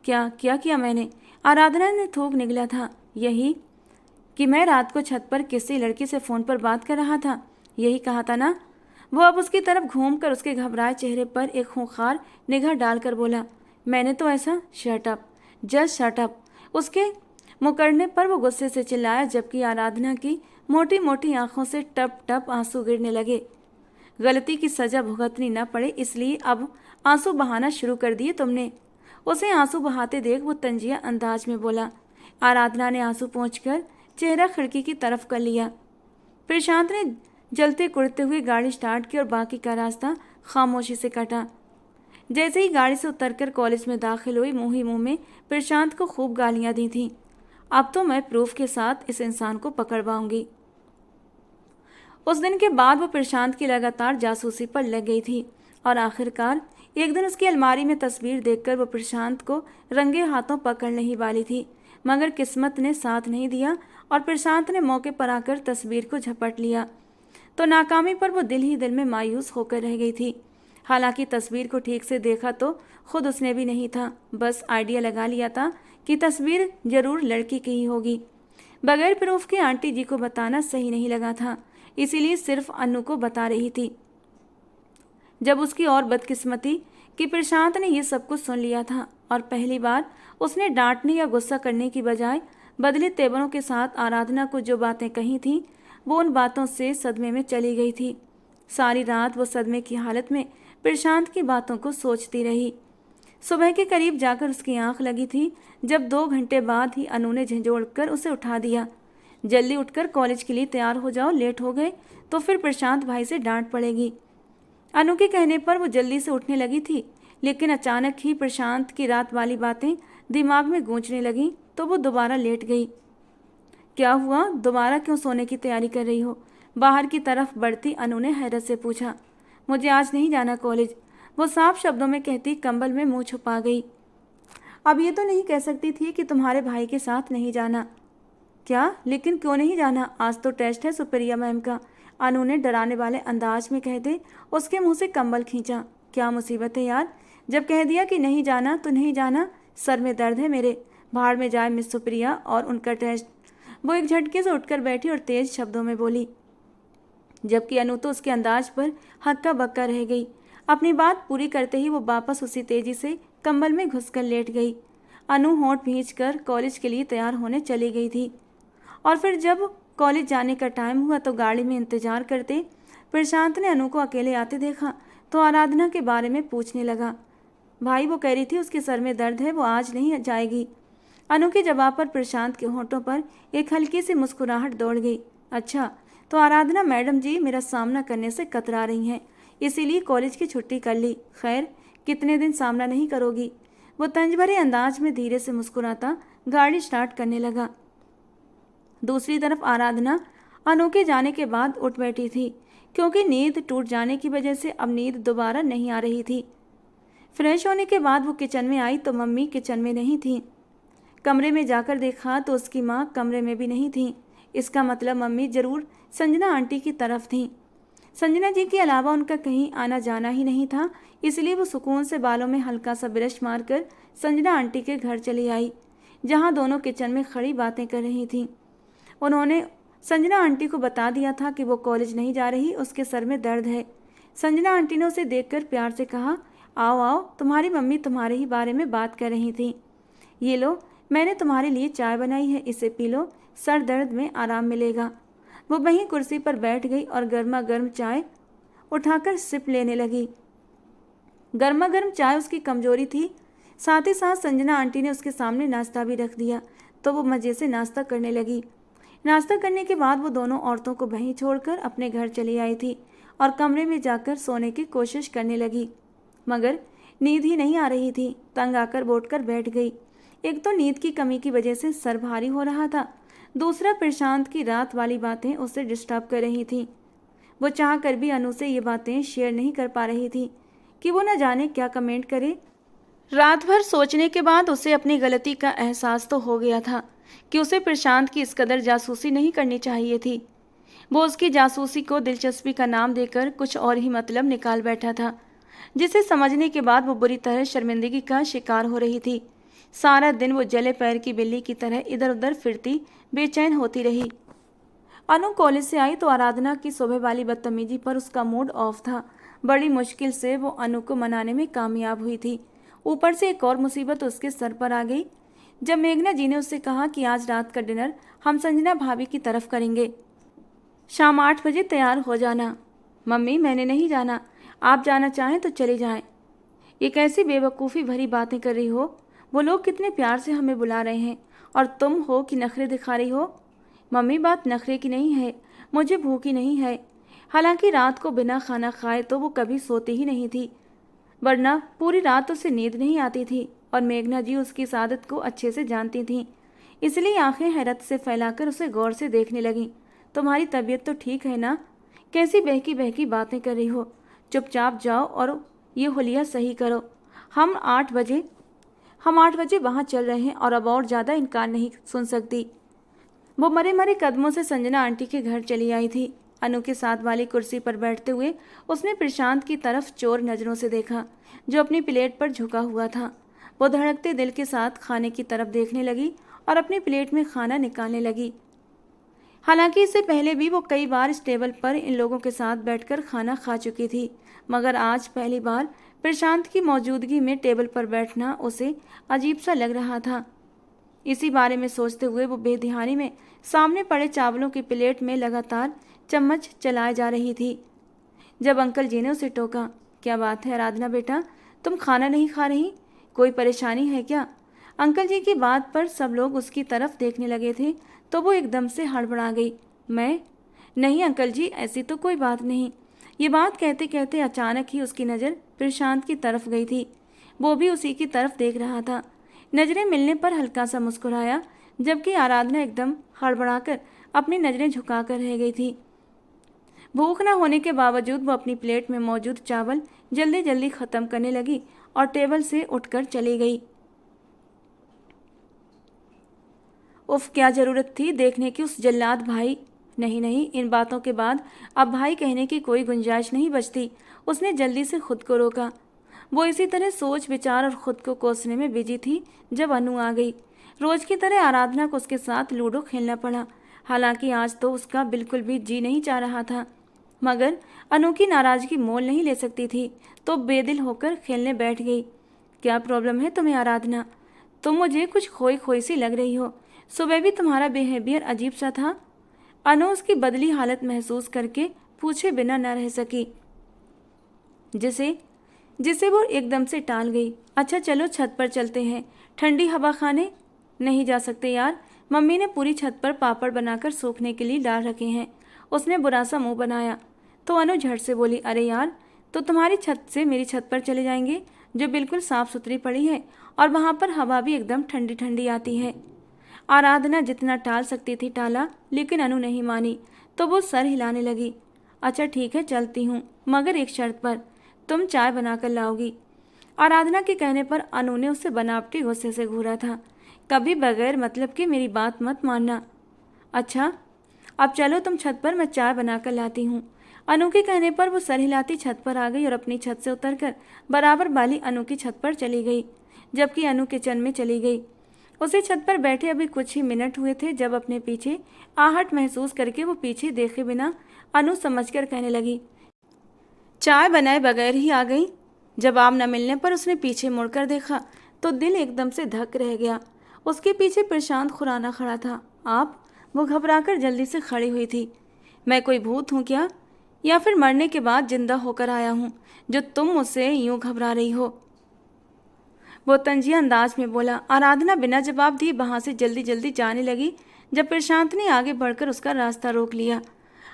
क्या क्या किया मैंने? आराधना ने थूक निकला था। यही कि मैं रात को छत पर किसी लड़की से फ़ोन पर बात कर रहा था, यही कहा था ना? वो अब उसकी तरफ घूमकर उसके घबराए चेहरे पर एक खूंखार निगाह डालकर बोला, मैंने तो ऐसा? Shut up, just shut up. उसके मुकरने पर वो गुस्से से चिल्लाया, जबकि आराधना की मोटी मोटी आंखों से टप टप आंसू गिरने लगे। गलती की सजा भुगतनी न पड़े इसलिए अब आंसू बहाना शुरू कर दिए तुमने। उसे आंसू बहाते देख वो तंजिया अंदाज में बोला। आराधना ने आंसू पोंछकर चेहरा खिड़की की तरफ कर लिया। प्रशांत ने जलते कुड़ते हुए गाड़ी स्टार्ट की और बाकी का रास्ता खामोशी से काटा। जैसे ही गाड़ी से उतरकर कॉलेज में दाखिल हुई, मुंह ही मुंह में प्रशांत को खूब गालियां दी थीं। अब तो मैं प्रूफ के साथ इस इंसान को पकड़वाऊंगी। उस दिन के बाद वो प्रशांत की लगातार जासूसी पर लग गई थी और आखिरकार एक दिन उसकी अलमारी में तस्वीर देखकर वो प्रशांत को रंगे हाथों पकड़ने ही वाली थी, मगर किस्मत ने साथ नहीं दिया और प्रशांत ने मौके पर आकर तस्वीर को झपट लिया। तो नाकामी पर वो दिल ही दिल में मायूस होकर रह गई थी। हालांकि तस्वीर को ठीक से देखा तो खुद उसने भी नहीं था, बस आइडिया लगा लिया था कि तस्वीर जरूर लड़की की ही होगी। बगैर प्रूफ के आंटी जी को बताना सही नहीं लगा था, इसीलिए सिर्फ अनु को बता रही थी। जब उसकी और बदकिस्मती कि प्रशांत ने यह सब कुछ सुन लिया था और पहली बार उसने डांटने या गुस्सा करने की बजाय बदले तेवरों के साथ आराधना को जो बातें कही थीं, वो उन बातों से सदमे में चली गई थी। सारी रात वो सदमे की हालत में प्रशांत की बातों को सोचती रही। सुबह के करीब जाकर उसकी आंख लगी थी, जब 2 घंटे बाद ही अनु ने झंझोड़कर उसे उठा दिया। जल्दी उठकर कॉलेज के लिए तैयार हो जाओ, लेट हो गए तो फिर प्रशांत भाई से डांट पड़ेगी। अनु के कहने पर वो जल्दी से उठने लगी थी, लेकिन अचानक ही प्रशांत की रात वाली बातें दिमाग में गूंजने लगीं तो वो दोबारा लेट गई। क्या हुआ, दोबारा क्यों सोने की तैयारी कर रही हो? बाहर की तरफ बढ़ती अनु ने हैरत से पूछा। मुझे आज नहीं जाना कॉलेज, वो साफ शब्दों में कहती कंबल में मुंह छुपा गई। अब ये तो नहीं कह सकती थी कि तुम्हारे भाई के साथ नहीं जाना। क्या? लेकिन क्यों नहीं जाना? आज तो टेस्ट है सुप्रिया मैम का, अनु ने डराने वाले अंदाज में कहते उसके मुंह से कंबल खींचा। क्या मुसीबत है यार, जब कह दिया कि नहीं जाना तो नहीं जाना। सर में दर्द है मेरे, भाड़ में जाए मिस सुप्रिया और उनका टेस्ट। वो एक झटके से उठकर बैठी और तेज शब्दों में बोली, जबकि अनु तो उसके अंदाज पर हक्का बक्का रह गई। अपनी बात पूरी करते ही वो वापस उसी तेजी से कंबल में घुसकर लेट गई। अनु होंठ भींचकर कॉलेज के लिए तैयार होने चली गई थी और फिर जब कॉलेज जाने का टाइम हुआ तो गाड़ी में इंतजार करते प्रशांत ने अनु को अकेले आते देखा तो आराधना के बारे में पूछने लगा। भाई, वो कह रही थी उसके सर में दर्द है, वो आज नहीं जाएगी। अनु के जवाब पर प्रशांत के होंठों पर एक हल्की सी मुस्कुराहट दौड़ गई। अच्छा, तो आराधना मैडम जी मेरा सामना करने से कतरा रही हैं, इसीलिए कॉलेज की छुट्टी कर ली। खैर, कितने दिन सामना नहीं करोगी? वो तंज भरे अंदाज में धीरे से मुस्कुराता गाड़ी स्टार्ट करने लगा। दूसरी तरफ आराधना अनु के जाने के बाद उठ बैठी थी। क्योंकि नींद टूट जाने की वजह से अब नींद दोबारा नहीं आ रही थी। फ्रेश होने के बाद वो किचन में आई तो मम्मी किचन में नहीं थी। कमरे में जाकर देखा तो उसकी माँ कमरे में भी नहीं थी। इसका मतलब मम्मी जरूर संजना आंटी की तरफ थी। संजना जी के अलावा उनका कहीं आना जाना ही नहीं था, इसलिए वो सुकून से बालों में हल्का सा ब्रश मारकर संजना आंटी के घर चली आई, जहाँ दोनों किचन में खड़ी बातें कर रही थीं। उन्होंने संजना आंटी को बता दिया था कि वो कॉलेज नहीं जा रही, उसके सर में दर्द है। संजना आंटी ने उसे देखकर प्यार से कहा, आओ आओ, तुम्हारी मम्मी तुम्हारे ही बारे में बात कर रही थी। ये लो, मैंने तुम्हारे लिए चाय बनाई है, इसे पी लो, सर दर्द में आराम मिलेगा। वो वहीं कुर्सी पर बैठ गई और गर्मा गर्म चाय उठाकर सिप लेने लगी। गर्मा गर्म चाय उसकी कमजोरी थी। साथ ही साथ संजना आंटी ने उसके सामने नाश्ता भी रख दिया, तो वो मज़े से नाश्ता करने लगी। नाश्ता करने के बाद वो दोनों औरतों को वहीं छोड़कर अपने घर चली आई थी और कमरे में जाकर सोने की कोशिश करने लगी, मगर नींद ही नहीं आ रही थी। तंग आकर उठकर बैठ गई। एक तो नींद की कमी की वजह से सर भारी हो रहा था, दूसरा प्रशांत की रात वाली बातें उसे डिस्टर्ब कर रही थी। वो चाह कर भी अनु से ये बातें शेयर नहीं कर पा रही थी कि वो न जाने क्या कमेंट करे। रात भर सोचने के बाद उसे अपनी गलती का एहसास तो हो गया था कि उसे प्रशांत की इस कदर जासूसी नहीं करनी चाहिए थी। वो उसकी जासूसी को दिलचस्पी का नाम देकर कुछ और ही मतलब निकाल बैठा था, जिसे समझने के बाद वो बुरी तरह शर्मिंदगी का शिकार हो रही थी। सारा दिन वो जले पैर की बिल्ली की तरह इधर उधर फिरती बेचैन होती रही। अनु कॉलेज से आई तो आराधना की सुबह वाली बदतमीजी पर उसका मूड ऑफ था। बड़ी मुश्किल से वो अनु को मनाने में कामयाब हुई थी। ऊपर से एक और मुसीबत उसके सर पर आ गई जब मेघना जी ने उससे कहा कि आज रात का डिनर हम संजना भाभी की तरफ करेंगे, शाम 8 बजे तैयार हो जाना। मम्मी, मैंने नहीं जाना, आप जाना चाहें तो चले जाएं। ये कैसी बेवकूफ़ी भरी बातें कर रही हो? वो लोग कितने प्यार से हमें बुला रहे हैं और तुम हो कि नखरे दिखा रही हो। मम्मी, बात नखरे की नहीं है, मुझे भूख ही नहीं है। हालांकि रात को बिना खाना खाए तो वो कभी सोती ही नहीं थी, वरना पूरी रात उसे नींद नहीं आती थी और मेघना जी उसकी इस आदत को अच्छे से जानती थीं। इसलिए आंखें हैरत से फैलाकर उसे गौर से देखने लगीं। तुम्हारी तबीयत तो ठीक है ना? कैसी बहकी बहकी बातें कर रही हो? चुपचाप जाओ और ये हुलिया सही करो। हम 8 बजे वहाँ चल रहे हैं और अब और ज़्यादा इनकार नहीं सुन सकती। वो मरे मरे कदमों से संजना आंटी के घर चली आई थी। अनु के साथ वाली कुर्सी पर बैठते हुए उसने प्रशांत की तरफ चोर नज़रों से देखा, जो अपनी प्लेट पर झुका हुआ था। वो धड़कते दिल के साथ खाने की तरफ देखने लगी और अपनी प्लेट में खाना निकालने लगी। हालांकि इससे पहले भी वो कई बार इस टेबल पर इन लोगों के साथ बैठकर खाना खा चुकी थी, मगर आज पहली बार प्रशांत की मौजूदगी में टेबल पर बैठना उसे अजीब सा लग रहा था। इसी बारे में सोचते हुए वो बेध्यानी में सामने पड़े चावलों की प्लेट में लगातार चम्मच चलाए जा रही थी, जब अंकल जी ने उसे टोका। क्या बात है आराधना बेटा, तुम खाना नहीं खा रही? कोई परेशानी है क्या? अंकल जी की बात पर सब लोग उसकी तरफ देखने लगे थे तो वो एकदम से हड़बड़ा गई। मैं? नहीं अंकल जी, ऐसी तो कोई बात नहीं। ये बात कहते कहते अचानक ही उसकी नज़र प्रशांत की तरफ गई थी। वो भी उसी की तरफ देख रहा था। नज़रें मिलने पर हल्का सा मुस्कुराया, जबकि आराधना एकदम हड़बड़ाकर अपनी नज़रें झुकाकर रह गई थी। भूख न होने के बावजूद वो अपनी प्लेट में मौजूद चावल जल्दी जल्दी ख़त्म करने लगी और टेबल से उठकर चली गई। उफ, क्या ज़रूरत थी देखने की उस जल्लाद भाई। नहीं नहीं, इन बातों के बाद अब भाई कहने की कोई गुंजाइश नहीं बचती। उसने जल्दी से खुद को रोका। वो इसी तरह सोच विचार और खुद को कोसने में बिजी थी जब अनु आ गई। रोज की तरह आराधना को उसके साथ लूडो खेलना पड़ा। हालांकि आज तो उसका बिल्कुल भी जी नहीं चाह रहा था, मगर अनु की नाराज़गी मोल नहीं ले सकती थी, तो बेदिल होकर खेलने बैठ गई। क्या प्रॉब्लम है तुम्हें आराधना? तुम मुझे कुछ खोई खोई सी लग रही हो। सुबह भी तुम्हारा बिहेवियर अजीब सा था। अनु उसकी बदली हालत महसूस करके पूछे बिना न रह सकी, जिसे वो एकदम से टाल गई। अच्छा चलो छत पर चलते हैं, ठंडी हवा खाने। नहीं जा सकते यार, मम्मी ने पूरी छत पर पापड़ बनाकर सूखने के लिए डाल रखे हैं। उसने बुरा सा मुंह बनाया तो अनु झट से बोली, अरे यार, तो तुम्हारी छत से मेरी छत पर चले जाएंगे, जो बिल्कुल साफ़ सुथरी पड़ी है और वहाँ पर हवा भी एकदम ठंडी ठंडी आती है। आराधना जितना टाल सकती थी टाला, लेकिन अनु नहीं मानी तो वो सर हिलाने लगी। अच्छा ठीक है, चलती हूँ, मगर एक शर्त पर, तुम चाय बनाकर लाओगी। आराधना के कहने पर अनु ने उससे बनावटी गुस्से से घूरा था। कभी बगैर मतलब कि मेरी बात मत मानना। अच्छा, अब चलो तुम छत पर, मैं चाय बनाकर लाती हूँ। अनु के कहने पर वो सर हिलाती छत पर आ गई और अपनी छत से उतरकर बराबर वाली अनु की छत पर चली गई, जबकि अनु किचन में चली गई। उसे छत पर बैठे अभी कुछ ही मिनट हुए थे जब अपने पीछे आहट महसूस करके वो पीछे देखे बिना अनु समझकर कहने लगी, चाय बनाए बगैर ही आ गई। जवाब न मिलने पर उसने पीछे मुड़कर देखा तो दिल एकदम से धक रह गया। उसके पीछे प्रशांत खुराना खड़ा था। आप? वो घबराकर जल्दी से खड़ी हुई थी। मैं कोई भूत हूँ क्या, या फिर मरने के बाद जिंदा होकर आया हूँ जो तुम मुझसे यूं घबरा रही हो? वो तंजिया अंदाज में बोला। आराधना बिना जवाब दिए वहां से जल्दी जल्दी जाने लगी जब प्रशांत ने आगे बढ़कर उसका रास्ता रोक लिया।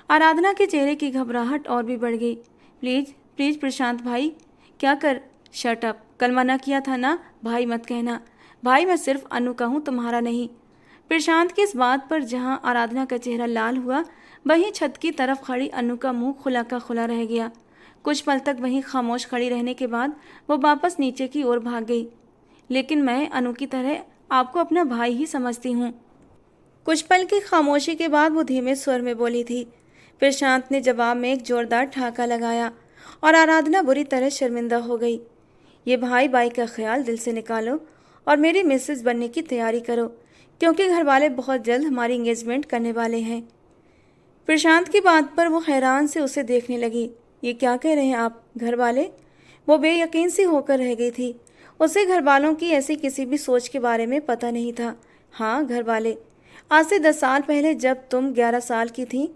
आराधना के चेहरे की घबराहट और भी बढ़ गई। प्लीज प्लीज प्रशांत भाई, क्या कर? शट अप, कल मना किया था ना, भाई मत कहना। भाई मैं सिर्फ अनु का हूँ, तुम्हारा नहीं। प्रशांत की इस बात पर जहाँ आराधना का चेहरा लाल हुआ, वहीं छत की तरफ खड़ी अनु का मुंह खुला का खुला रह गया। कुछ पल तक वहीं खामोश खड़ी रहने के बाद वो वापस नीचे की ओर भाग गई। लेकिन मैं अनु की तरह आपको अपना भाई ही समझती हूँ। कुछ पल की खामोशी के बाद वो धीमे स्वर में बोली थी। प्रशांत ने जवाब में एक जोरदार ठहाका लगाया और आराधना बुरी तरह शर्मिंदा हो गई। ये भाई भाई का ख्याल दिल से निकालो और मेरी मिसेज बनने की तैयारी करो, क्योंकि घर वाले बहुत जल्द हमारी एंगेजमेंट करने वाले हैं। प्रशांत की बात पर वो हैरान से उसे देखने लगी। ये क्या कह रहे हैं आप, घर वाले? वो बेयकीन सी होकर रह गई थी। उसे घर वालों की ऐसी किसी भी सोच के बारे में पता नहीं था। हाँ, घर वाले। आज से 10 साल पहले जब तुम 11 साल की थी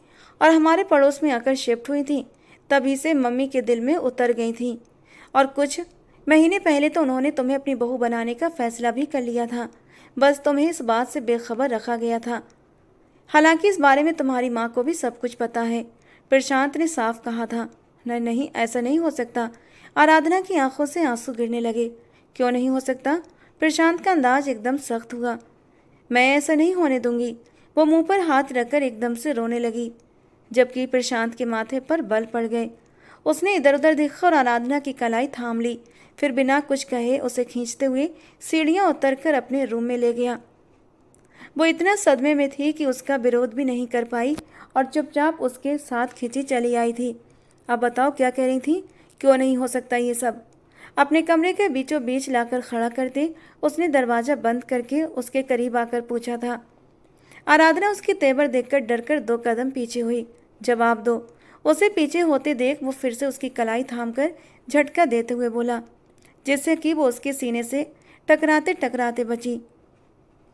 और हमारे पड़ोस में आकर शिफ्ट हुई थी, तभी से मम्मी के दिल में उतर गई थी। और कुछ महीने पहले तो उन्होंने तुम्हें अपनी बहू बनाने का फैसला भी कर लिया था। बस तुम्हें इस बात से बेखबर रखा गया था। हालांकि इस बारे में तुम्हारी माँ को भी सब कुछ पता है, प्रशांत ने साफ कहा था। नहीं, ऐसा नहीं हो सकता। आराधना की आंखों से आंसू गिरने लगे। क्यों नहीं हो सकता? प्रशांत का अंदाज एकदम सख्त हुआ। मैं ऐसा नहीं होने दूंगी। वो मुंह पर हाथ रखकर एकदम से रोने लगी, जबकि प्रशांत के माथे पर बल पड़ गए। उसने इधर उधर देखा और आराधना की कलाई थाम ली, फिर बिना कुछ कहे उसे खींचते हुए सीढ़ियां उतरकर अपने रूम में ले गया। वो इतना सदमे में थी कि उसका विरोध भी नहीं कर पाई और चुपचाप उसके साथ खींची चली आई थी। अब बताओ क्या कह रही थी? क्यों नहीं हो सकता ये सब? अपने कमरे के बीचों बीच लाकर खड़ा करते उसने दरवाज़ा बंद करके उसके करीब आकर पूछा था। आराधना उसके तेवर देखकर डरकर 2 कदम पीछे हुई। जवाब दो। उसे पीछे होते देख वो फिर से उसकी कलाई थामकर झटका देते हुए बोला, जिससे कि वो उसके सीने से टकराते टकराते बची।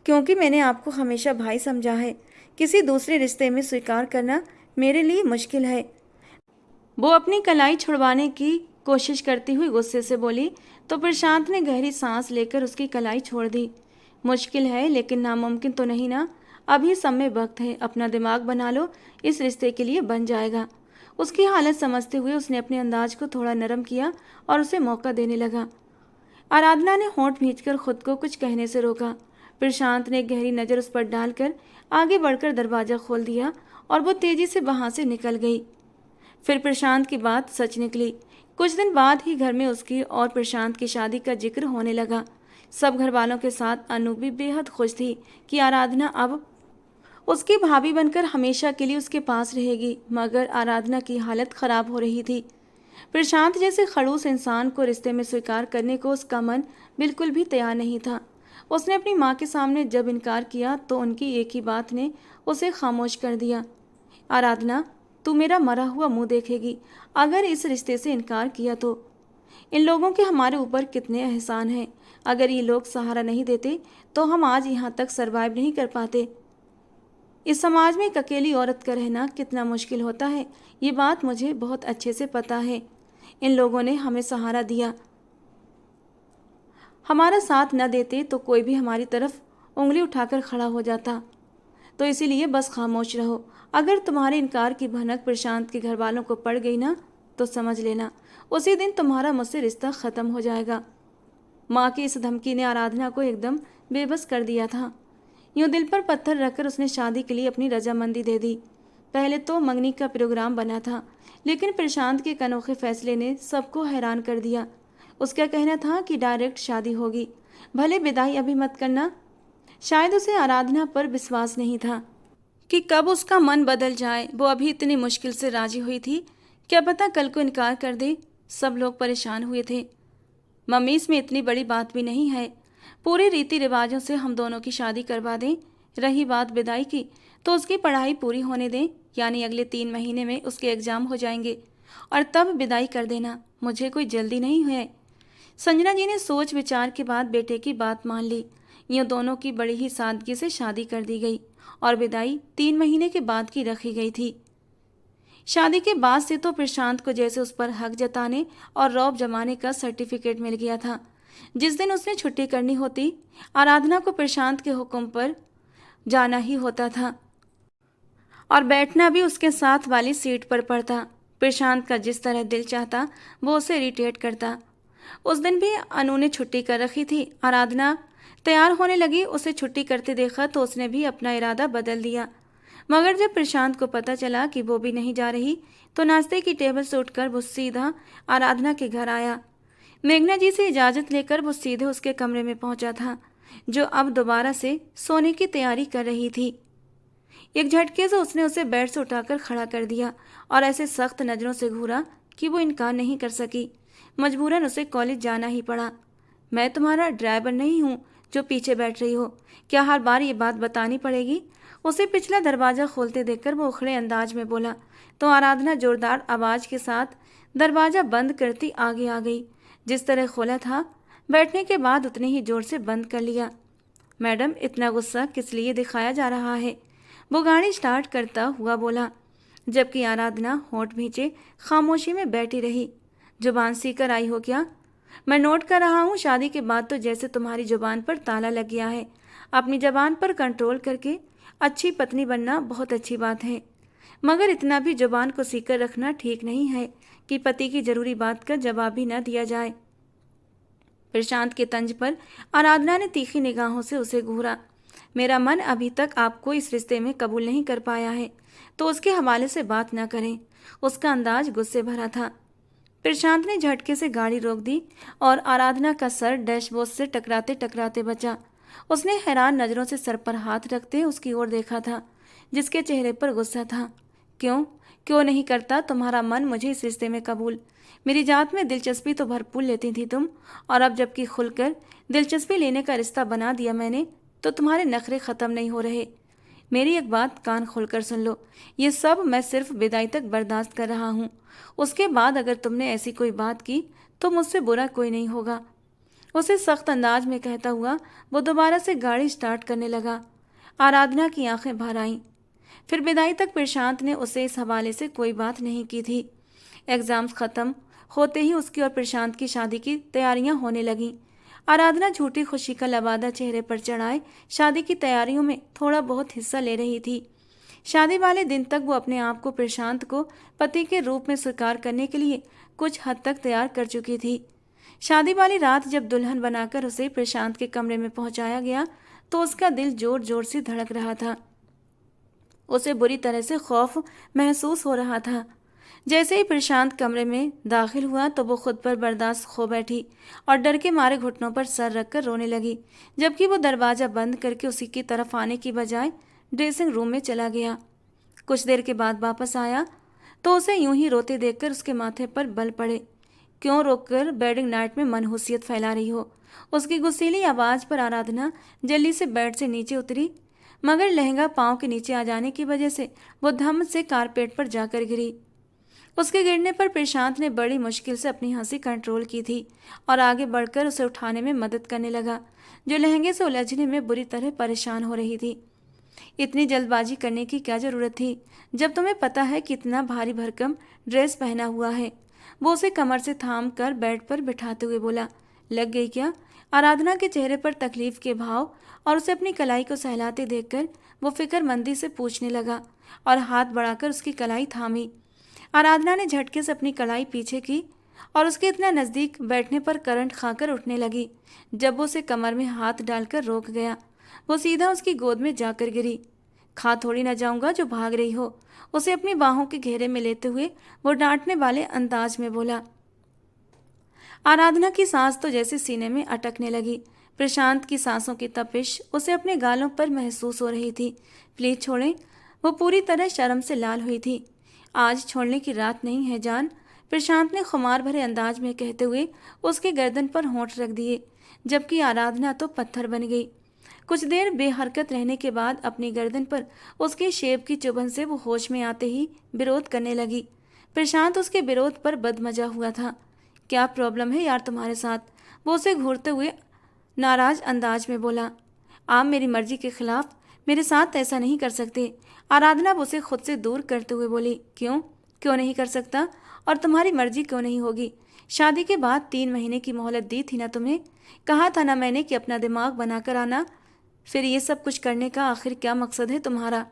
क्योंकि मैंने आपको हमेशा भाई समझा है। किसी दूसरे रिश्ते में स्वीकार करना मेरे लिए मुश्किल है। वो अपनी कलाई छुड़वाने की कोशिश करती हुई गुस्से से बोली तो प्रशांत ने गहरी सांस लेकर उसकी कलाई छोड़ दी। मुश्किल है लेकिन नामुमकिन तो नहीं ना। अभी समय वक्त है, अपना दिमाग बना लो, इस रिश्ते के लिए बन जाएगा। उसकी हालत समझते हुए उसने अपने अंदाज को थोड़ा नरम किया और उसे मौका देने लगा। आराधना ने होंठ भींचकर खुद को कुछ कहने से रोका। प्रशांत ने गहरी नज़र उस पर डालकर आगे बढ़कर दरवाज़ा खोल दिया और वो तेजी से वहाँ से निकल गई। फिर प्रशांत की बात सच निकली। कुछ दिन बाद ही घर में उसकी और प्रशांत की शादी का जिक्र होने लगा। सब घर वालों के साथ अनु भी बेहद खुश थी कि आराधना अब उसकी भाभी बनकर हमेशा के लिए उसके पास रहेगी। मगर आराधना की हालत खराब हो रही थी। प्रशांत जैसे खड़ूस इंसान को रिश्ते में स्वीकार करने को उसका मन बिल्कुल भी तैयार नहीं था। उसने अपनी माँ के सामने जब इनकार किया तो उनकी एक ही बात ने उसे खामोश कर दिया। आराधना, तू मेरा मरा हुआ मुंह देखेगी अगर इस रिश्ते से इनकार किया तो। इन लोगों के हमारे ऊपर कितने एहसान हैं। अगर ये लोग सहारा नहीं देते तो हम आज यहाँ तक सरवाइव नहीं कर पाते। इस समाज में एक अकेली औरत का रहना कितना मुश्किल होता है, ये बात मुझे बहुत अच्छे से पता है। इन लोगों ने हमें सहारा दिया। हमारा साथ न देते तो कोई भी हमारी तरफ उंगली उठाकर खड़ा हो जाता। तो इसीलिए बस खामोश रहो। अगर तुम्हारे इनकार की भनक प्रशांत के घर वालों को पड़ गई ना, तो समझ लेना उसी दिन तुम्हारा मुझसे रिश्ता ख़त्म हो जाएगा। माँ की इस धमकी ने आराधना को एकदम बेबस कर दिया था। यूँ दिल पर पत्थर रखकर उसने शादी के लिए अपनी रजामंदी दे दी। पहले तो मंगनी का प्रोग्राम बना था, लेकिन प्रशांत के अनोखे फैसले ने सबको हैरान कर दिया। उसका कहना था कि डायरेक्ट शादी होगी, भले विदाई अभी मत करना। शायद उसे आराधना पर विश्वास नहीं था कि कब उसका मन बदल जाए। वो अभी इतनी मुश्किल से राजी हुई थी, क्या पता कल को इनकार कर दे। सब लोग परेशान हुए थे। मम्मी, इसमें इतनी बड़ी बात भी नहीं है, पूरे रीति रिवाजों से हम दोनों की शादी करवा दें। रही बात विदाई की, तो उसकी पढ़ाई पूरी होने दें, यानी अगले 3 महीने में उसके एग्जाम हो जाएंगे और तब विदाई कर देना। मुझे कोई जल्दी नहीं है। संजना जी ने सोच विचार के बाद बेटे की बात मान ली। यूँ दोनों की बड़ी ही सादगी से शादी कर दी गई और विदाई 3 महीने के बाद की रखी गई थी। शादी के बाद से तो प्रशांत को जैसे उस पर हक जताने और रौब जमाने का सर्टिफिकेट मिल गया था। जिस दिन उसने छुट्टी करनी होती, आराधना को प्रशांत के हुक्म पर जाना ही होता था और बैठना भी उसके साथ वाली सीट पर पड़ता। प्रशांत का जिस तरह दिल चाहता वो उसे इरिटेट करता। उस दिन भी अनु ने छुट्टी कर रखी थी। आराधना तैयार होने लगी, उसे छुट्टी करते देखा तो उसने भी अपना इरादा बदल दिया। मगर जब प्रशांत को पता चला कि वो भी नहीं जा रही, तो नाश्ते की टेबल से उठकर वो सीधा आराधना के घर आया। मेघना जी से इजाज़त लेकर वो सीधे उसके कमरे में पहुंचा था, जो अब दोबारा से सोने की तैयारी कर रही थी। एक झटके से उसने उसे बेड से उठाकर खड़ा कर दिया और ऐसे सख्त नज़रों से घूरा कि वो इनकार नहीं कर सकी। मजबूरन उसे कॉलेज जाना ही पड़ा। मैं तुम्हारा ड्राइवर नहीं हूँ जो पीछे बैठ रही हो, क्या हर बार ये बात बतानी पड़ेगी? उसे पिछला दरवाज़ा खोलते देखकर वो उखड़े अंदाज में बोला, तो आराधना जोरदार आवाज़ के साथ दरवाज़ा बंद करती आगे आ गई। जिस तरह खोला था, बैठने के बाद उतने ही जोर से बंद कर लिया। मैडम, इतना गुस्सा किस लिए दिखाया जा रहा है? वो गाड़ी स्टार्ट करता हुआ बोला, जबकि आराधना होंठ भींचे खामोशी में बैठी रही। जुबान सीकर आई हो क्या? मैं नोट कर रहा हूँ, शादी के बाद तो जैसे तुम्हारी जुबान पर ताला लग गया है। अपनी जुबान पर कंट्रोल करके अच्छी पत्नी बनना बहुत अच्छी बात है, मगर इतना भी जुबान को सीकर रखना ठीक नहीं है कि पति की जरूरी बात का जवाब भी न दिया जाए। प्रशांत के तंज पर आराधना ने तीखी निगाहों से उसे घूरा। मेरा मन अभी तक आपको इस रिश्ते में कबूल नहीं कर पाया है, तो उसके हवाले से बात न करें। उसका अंदाज गुस्से भरा था। प्रशांत ने झटके से गाड़ी रोक दी और आराधना का सर डैशबोर्ड से टकराते टकराते बचा। उसने हैरान नज़रों से सर पर हाथ रखते उसकी ओर देखा था, जिसके चेहरे पर गुस्सा था। क्यों क्यों नहीं करता तुम्हारा मन मुझे इस रिश्ते में कबूल? मेरी जात में दिलचस्पी तो भरपूर लेती थी तुम, और अब जबकि खुलकर दिलचस्पी लेने का रिश्ता बना दिया मैंने, तो तुम्हारे नखरे ख़त्म नहीं हो रहे। मेरी एक बात कान खोलकर सुन लो, ये सब मैं सिर्फ विदाई तक बर्दाश्त कर रहा हूँ। उसके बाद अगर तुमने ऐसी कोई बात की तो मुझसे बुरा कोई नहीं होगा। उसे सख्त अंदाज में कहता हुआ वो दोबारा से गाड़ी स्टार्ट करने लगा। आराधना की आंखें भर आईं। फिर विदाई तक प्रशांत ने उसे इस हवाले से कोई बात नहीं की थी। एग्ज़ाम्स ख़त्म होते ही उसकी और प्रशांत की शादी की तैयारियां होने लगीं। आराधना झूठी खुशी का लबादा चेहरे पर चढ़ाए शादी की तैयारियों में थोड़ा बहुत हिस्सा ले रही थी। शादी वाले दिन तक वो अपने आप को प्रशांत को पति के रूप में स्वीकार करने के लिए कुछ हद तक तैयार कर चुकी थी। शादी वाली रात जब दुल्हन बनाकर उसे प्रशांत के कमरे में पहुंचाया गया, तो उसका दिल जोर जोर से धड़क रहा था। उसे बुरी तरह से खौफ महसूस हो रहा था। जैसे ही प्रशांत कमरे में दाखिल हुआ तो वो खुद पर बर्दाश्त खो बैठी और डर के मारे घुटनों पर सर रखकर रोने लगी, जबकि वो दरवाज़ा बंद करके उसी की तरफ आने की बजाय ड्रेसिंग रूम में चला गया। कुछ देर के बाद वापस आया तो उसे यूं ही रोते देखकर उसके माथे पर बल पड़े। क्यों रोककर वेडिंग नाइट में मनहूसियत फैला रही हो? उसकी गुस्सीली आवाज़ पर आराधना जल्दी से बेड से नीचे उतरी, मगर लहंगा पाँव के नीचे आ जाने की वजह से वो धम्म से कारपेट पर जाकर गिरी। उसके गिरने पर प्रशांत ने बड़ी मुश्किल से अपनी हंसी कंट्रोल की थी और आगे बढ़कर उसे उठाने में मदद करने लगा, जो लहंगे से उलझने में बुरी तरह परेशान हो रही थी। इतनी जल्दबाजी करने की क्या ज़रूरत थी, जब तुम्हें पता है कि इतना भारी भरकम ड्रेस पहना हुआ है? वो उसे कमर से थाम कर बेड पर बिठाते हुए बोला। लग गई क्या? आराधना के चेहरे पर तकलीफ के भाव और उसे अपनी कलाई को सहलाते देखकर वो फिक्रमंदी से पूछने लगा और हाथ बढ़ाकर उसकी कलाई थामी। आराधना ने झटके से अपनी कलाई पीछे की और उसके इतना नज़दीक बैठने पर करंट खाकर उठने लगी। जब वो उसे कमर में हाथ डालकर रोक गया, वो सीधा उसकी गोद में जाकर गिरी। खा थोड़ी ना जाऊंगा जो भाग रही हो। उसे अपनी बाहों के घेरे में लेते हुए वो डांटने वाले अंदाज में बोला। आराधना की सांस तो जैसे सीने में अटकने लगी। प्रशांत की सांसों की तपिश उसे अपने गालों पर महसूस हो रही थी। प्लीज छोड़ें। वो पूरी तरह शर्म से लाल हुई थी। आज छोड़ने की रात नहीं है जान, प्रशांत ने खुमार भरे अंदाज में कहते हुए उसके गर्दन पर होंठ रख दिए, जबकि आराधना तो पत्थर बन गई। कुछ देर बेहरकत रहने के बाद अपनी गर्दन पर उसके शेब की चुभन से वो होश में आते ही विरोध करने लगी। प्रशांत उसके विरोध पर बदमजा हुआ था। क्या प्रॉब्लम है यार तुम्हारे साथ? वो उसे घूरते हुए नाराज अंदाज में बोला। आप मेरी मर्जी के खिलाफ मेरे साथ ऐसा नहीं कर सकते। आराधना उसे खुद से दूर करते हुए बोली। क्यों क्यों नहीं कर सकता? और तुम्हारी मर्जी क्यों नहीं होगी? शादी के बाद 3 महीने की मोहलत दी थी ना तुम्हें? कहा था ना मैंने कि अपना दिमाग बनाकर आना। फिर ये सब कुछ करने का आखिर क्या मकसद है तुम्हारा?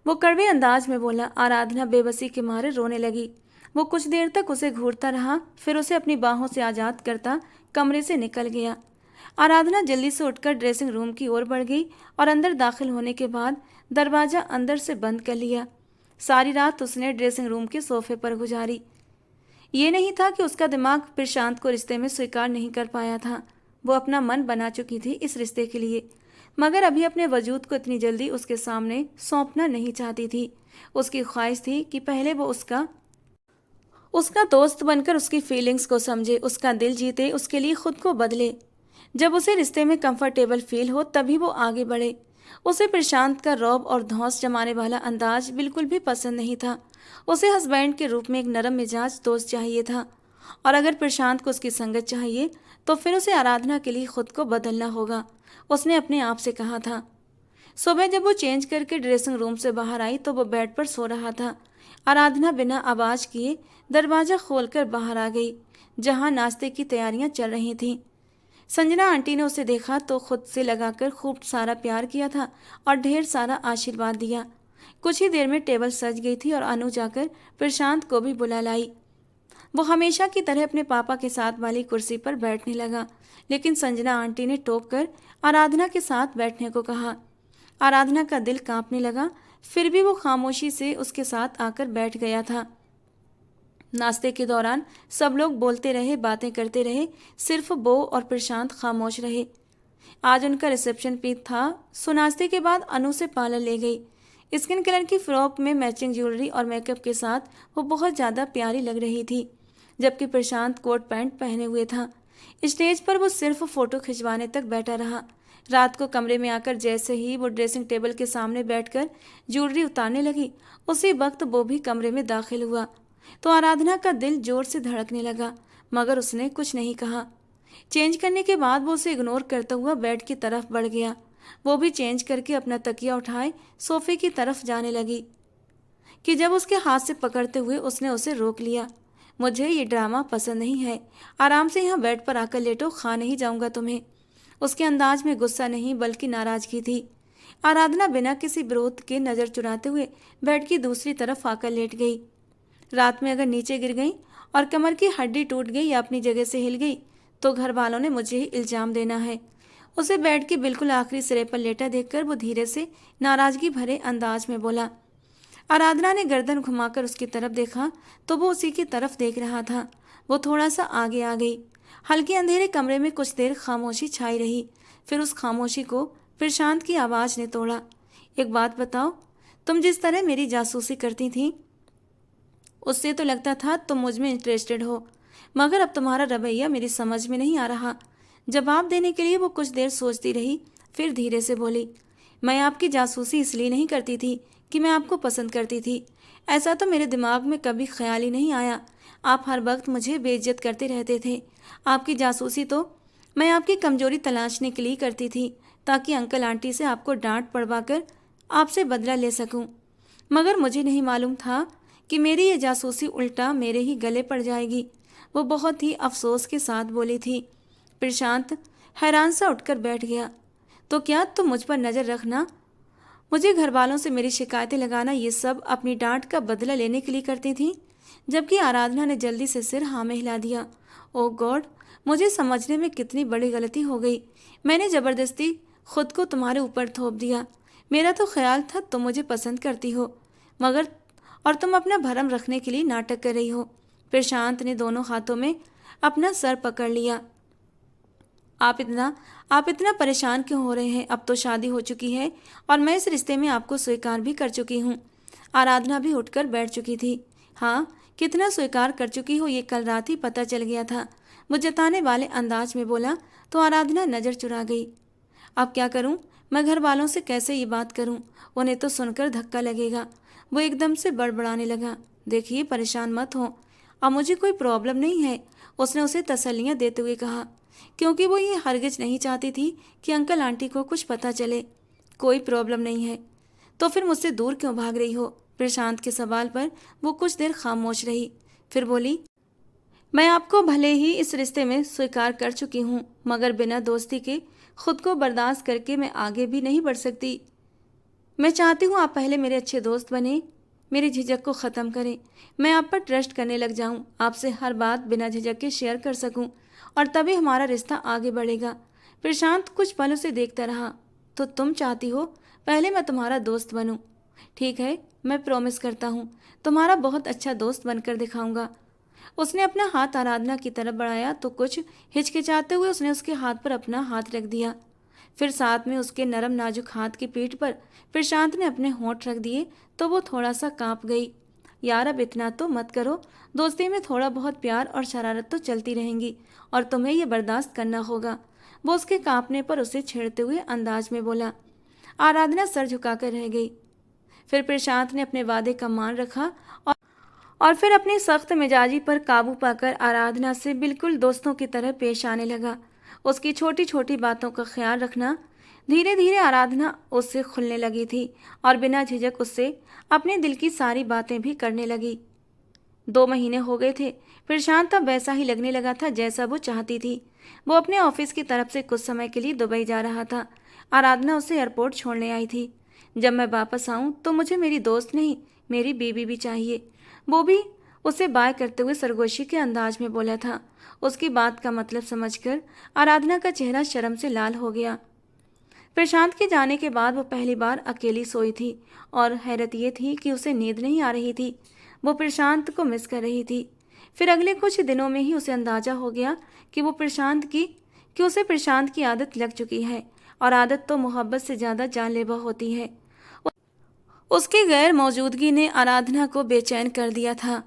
वो कड़वे अंदाज में बोला। आराधना बेबसी के मारे रोने लगी। वो कुछ देर तक उसे घूरता रहा, फिर उसे अपनी बाहों से आज़ाद करता कमरे से निकल गया। आराधना जल्दी से उठकर ड्रेसिंग रूम की ओर बढ़ गई और अंदर दाखिल होने के बाद दरवाज़ा अंदर से बंद कर लिया। सारी रात उसने ड्रेसिंग रूम के सोफे पर गुजारी। ये नहीं था कि उसका दिमाग प्रशांत को रिश्ते में स्वीकार नहीं कर पाया था। वो अपना मन बना चुकी थी इस रिश्ते के लिए, मगर अभी अपने वजूद को इतनी जल्दी उसके सामने सौंपना नहीं चाहती थी। उसकी ख्वाहिश थी कि पहले वो उसका दोस्त बनकर उसकी फीलिंग्स को समझे, उसका दिल जीते, उसके लिए खुद को बदले। जब उसे रिश्ते में कंफर्टेबल फील हो तभी वो आगे बढ़े। उसे प्रशांत का रौब और धौंस जमाने वाला अंदाज बिल्कुल भी पसंद नहीं था। उसे हस्बैंड के रूप में एक नरम मिजाज दोस्त चाहिए था, और अगर प्रशांत को उसकी संगत चाहिए तो फिर उसे आराधना के लिए खुद को बदलना होगा, उसने अपने आप से कहा था। सुबह जब वो चेंज करके ड्रेसिंग रूम से बाहर आई तो वो बेड पर सो रहा था। आराधना बिना आवाज़ किए दरवाज़ा खोलकर बाहर आ गई, जहाँ नाश्ते की तैयारियां चल रही थीं। संजना आंटी ने उसे देखा तो खुद से लगाकर खूब सारा प्यार किया था और ढेर सारा आशीर्वाद दिया। कुछ ही देर में टेबल सज गई थी और अनु जाकर प्रशांत को भी बुला लाई। वो हमेशा की तरह अपने पापा के साथ वाली कुर्सी पर बैठने लगा, लेकिन संजना आंटी ने टोक कर आराधना के साथ बैठने को कहा। आराधना का दिल कांपने लगा, फिर भी वो खामोशी से उसके साथ आकर बैठ गया था। नाश्ते के दौरान सब लोग बोलते रहे, बातें करते रहे, सिर्फ वो और प्रशांत खामोश रहे। आज उनका रिसेप्शन भी था, सो नाश्ते के बाद अनु से पार्लर ले गई। स्किन कलर की फ्रॉक में मैचिंग ज्वेलरी और मेकअप के साथ वो बहुत ज़्यादा प्यारी लग रही थी, जबकि प्रशांत कोट पैंट पहने हुए था। स्टेज पर वो सिर्फ फ़ोटो खिंचवाने तक बैठा रहा। रात को कमरे में आकर जैसे ही वो ड्रेसिंग टेबल के सामने बैठकर ज्वेलरी उतारने लगी, उसी वक्त वो भी कमरे में दाखिल हुआ तो आराधना का दिल जोर से धड़कने लगा, मगर उसने कुछ नहीं कहा। चेंज करने के बाद वो उसे इग्नोर करता हुआ बेड की तरफ बढ़ गया। वो भी चेंज करके अपना तकिया उठाए सोफे की तरफ जाने लगी कि जब उसके हाथ से पकड़ते हुए उसने उसे रोक लिया। मुझे ये ड्रामा पसंद नहीं है, आराम से यहाँ बेड पर आकर लेटो, खा नहीं जाऊँगा तुम्हें। उसके अंदाज में गुस्सा नहीं बल्कि नाराज़गी थी। आराधना बिना किसी विरोध के नज़र चुराते हुए बेड की दूसरी तरफ आकर लेट गई। रात में अगर नीचे गिर गई और कमर की हड्डी टूट गई या अपनी जगह से हिल गई तो घर वालों ने मुझे ही इल्ज़ाम देना है। उसे बेड के बिल्कुल आखिरी सिरे पर लेटा देखकर वो धीरे से नाराज़गी भरे अंदाज में बोला। आराधना ने गर्दन घुमाकर उसकी तरफ देखा तो वो उसी की तरफ देख रहा था। वो थोड़ा सा आगे आ गई। हल्के अंधेरे कमरे में कुछ देर खामोशी छाई रही, फिर उस खामोशी को प्रशांत की आवाज़ ने तोड़ा। एक बात बताओ, तुम जिस तरह मेरी जासूसी करती थी उससे तो लगता था तुम मुझ में इंटरेस्टेड हो, मगर अब तुम्हारा रवैया मेरी समझ में नहीं आ रहा। जवाब देने के लिए वो कुछ देर सोचती रही, फिर धीरे से बोली। मैं आपकी जासूसी इसलिए नहीं करती थी कि मैं आपको पसंद करती थी, ऐसा तो मेरे दिमाग में कभी ख्याल ही नहीं आया। आप हर वक्त मुझे बेइज्जत करते रहते थे। आपकी जासूसी तो मैं आपकी कमजोरी तलाशने के लिए करती थी, ताकि अंकल आंटी से आपको डांट पड़वा कर आपसे बदला ले सकूं। मगर मुझे नहीं मालूम था कि मेरी ये जासूसी उल्टा मेरे ही गले पड़ जाएगी। वो बहुत ही अफसोस के साथ बोली थी। प्रशांत हैरान सा उठकर बैठ गया। तो क्या तुम मुझ पर नज़र रखना, मुझे घर वालों से मेरी शिकायतें लगाना, ये सब अपनी डांट का बदला लेने के लिए करती थी? जबकि आराधना ने जल्दी से सिर हाँ में हिला दिया। ओह गॉड, मुझे समझने में कितनी बड़ी गलती हो गई। मैंने ज़बरदस्ती खुद को तुम्हारे ऊपर थोप दिया। मेरा तो ख्याल था तुम मुझे पसंद करती हो, मगर और तुम अपना भरम रखने के लिए नाटक कर रही हो। प्रशांत ने दोनों हाथों में अपना सर पकड़ लिया। आप इतना आप इतना परेशान क्यों हो रहे हैं? अब तो शादी हो चुकी है और मैं इस रिश्ते में आपको स्वीकार भी कर चुकी हूँ। आराधना भी उठकर बैठ चुकी थी। हाँ, कितना स्वीकार कर चुकी हो ये कल रात ही पता चल गया था, वो जताने वाले अंदाज में बोला तो आराधना नज़र चुरा गई। अब क्या करूं? मैं घर वालों से कैसे ये बात करूं? उन्हें तो सुनकर धक्का लगेगा। वो एकदम से बड़बड़ाने लगा। देखिए, परेशान मत हो, अब मुझे कोई प्रॉब्लम नहीं है, उसने उसे तसल्लियां देते हुए कहा, क्योंकि वो ये हरगिज नहीं चाहती थी कि अंकल आंटी को कुछ पता चले। कोई प्रॉब्लम नहीं है, तो फिर मुझसे दूर क्यों भाग रही हो? प्रशांत के सवाल पर वो कुछ देर खामोश रही, फिर बोली, मैं आपको भले ही इस रिश्ते में स्वीकार कर चुकी हूँ, मगर बिना दोस्ती के खुद को बर्दाश्त करके मैं आगे भी नहीं बढ़ सकती। मैं चाहती हूँ आप पहले मेरे अच्छे दोस्त बने, मेरी झिझक को ख़त्म करें, मैं आप पर ट्रस्ट करने लग जाऊँ, आपसे हर बात बिना झिझक के शेयर कर सकूँ, और तभी हमारा रिश्ता आगे बढ़ेगा। प्रशांत कुछ पल उसे देखता रहा। तो तुम चाहती हो पहले मैं तुम्हारा दोस्त बनूँ? ठीक है, मैं प्रॉमिस करता हूँ तुम्हारा बहुत अच्छा दोस्त बनकर दिखाऊंगा। उसने अपना हाथ आराधना की तरफ बढ़ाया तो कुछ हिचकिचाते हुए उसने उसके हाथ पर अपना हाथ रख दिया। फिर साथ में उसके नरम नाजुक हाथ की पीठ पर प्रशांत ने अपने होंठ रख दिए तो वो थोड़ा सा कांप गई। यार, अब इतना तो मत करो, दोस्ती में थोड़ा बहुत प्यार और शरारत तो चलती रहेंगी और तुम्हें ये बर्दाश्त करना होगा, वो उसके कांपने पर उसे छेड़ते हुए अंदाज में बोला। आराधना सर झुकाकर रह गई। फिर प्रशांत ने अपने वादे का मान रखा और फिर अपनी सख्त मिजाजी पर काबू पाकर आराधना से बिल्कुल दोस्तों की तरह पेश आने लगा। उसकी छोटी छोटी बातों का ख्याल रखना। धीरे धीरे आराधना उससे खुलने लगी थी और बिना झिझक उससे अपने दिल की सारी बातें भी करने लगी। 2 महीने हो गए थे। प्रशांत अब वैसा ही लगने लगा था जैसा वो चाहती थी। वो अपने ऑफिस की तरफ से कुछ समय के लिए दुबई जा रहा था। आराधना उसे एयरपोर्ट छोड़ने आई थी। जब मैं वापस आऊं तो मुझे मेरी दोस्त नहीं, मेरी बीबी भी चाहिए, वो भी उसे बाय करते हुए सरगोशी के अंदाज में बोला था। उसकी बात का मतलब समझकर आराधना का चेहरा शर्म से लाल हो गया। प्रशांत के जाने के बाद वो पहली बार अकेली सोई थी और हैरत ये थी कि उसे नींद नहीं आ रही थी। वो प्रशांत को मिस कर रही थी। फिर अगले कुछ दिनों में ही उसे अंदाजा हो गया कि उसे प्रशांत की आदत लग चुकी है, और आदत तो मोहब्बत से ज़्यादा जानलेवा होती है। उसकी गैर मौजूदगी ने आराधना को बेचैन कर दिया था।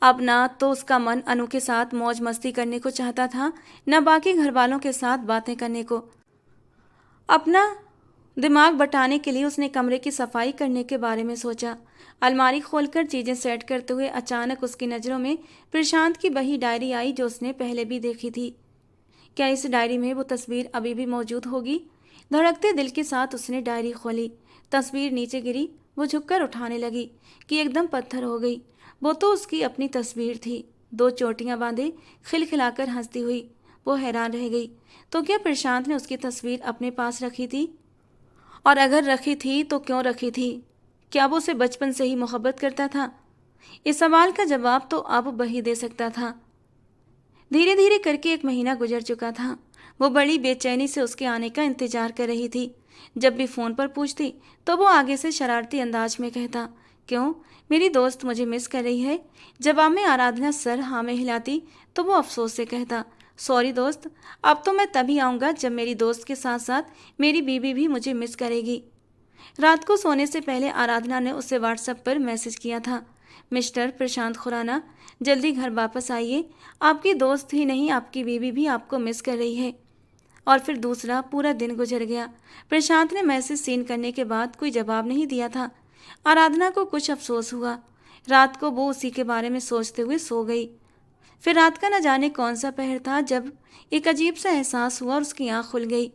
अब ना तो उसका मन अनु के साथ मौज मस्ती करने को चाहता था, न बाकी घर वालों के साथ बातें करने को। अपना दिमाग बटाने के लिए उसने कमरे की सफाई करने के बारे में सोचा। अलमारी खोलकर चीज़ें सेट करते हुए अचानक उसकी नज़रों में प्रशांत की वही डायरी आई जो उसने पहले भी देखी थी। क्या इस डायरी में वो तस्वीर अभी भी मौजूद होगी? धड़कते दिल के साथ उसने डायरी खोली। तस्वीर नीचे गिरी। वो झुककर उठाने लगी कि एकदम पत्थर हो गई। वो तो उसकी अपनी तस्वीर थी, 2 चोटियां बांधे खिलखिलाकर हंसती हुई। वो हैरान रह गई। तो क्या प्रशांत ने उसकी तस्वीर अपने पास रखी थी? और अगर रखी थी तो क्यों रखी थी? क्या वो उसे बचपन से ही मोहब्बत करता था? इस सवाल का जवाब तो अब वही दे सकता था। धीरे धीरे करके 1 महीना गुजर चुका था। वो बड़ी बेचैनी से उसके आने का इंतजार कर रही थी। जब भी फ़ोन पर पूछती तो वो आगे से शरारती अंदाज में कहता, क्यों, मेरी दोस्त मुझे मिस कर रही है। जवाब में आराधना सर हाँ में हिलाती तो वो अफसोस से कहता, सॉरी दोस्त, अब तो मैं तभी आऊँगा जब मेरी दोस्त के साथ साथ मेरी बीवी भी मुझे मिस करेगी। रात को सोने से पहले आराधना ने उसे व्हाट्सएप पर मैसेज किया था, मिस्टर प्रशांत खुराना, जल्दी घर वापस आइए, आपकी दोस्त ही नहीं आपकी बीवी भी आपको मिस कर रही है। और फिर दूसरा पूरा दिन गुजर गया। प्रशांत ने मैसेज सीन करने के बाद कोई जवाब नहीं दिया था। आराधना को कुछ अफसोस हुआ। रात को वो उसी के बारे में सोचते हुए सो गई। फिर रात का न जाने कौन सा पहर था जब एक अजीब सा एहसास हुआ और उसकी आँख खुल गई।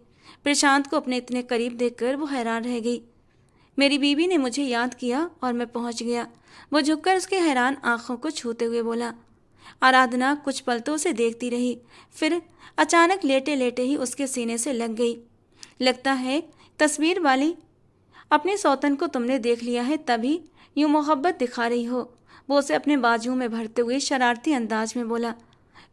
प्रशांत को अपने इतने करीब देखकर वो हैरान रह गई। मेरी बीवी ने मुझे याद किया और मैं पहुंच गया, वो झुककर उसके हैरान आंखों को छूते हुए बोला। आराधना कुछ पल तो उसे देखती रही, फिर अचानक लेटे लेटे ही उसके सीने से लग गई। लगता है तस्वीर वाली, अपने सौतन को तुमने देख लिया है तभी यूं मोहब्बत दिखा रही हो, वो उसे अपने बाजुओं में भरते हुए शरारती अंदाज में बोला।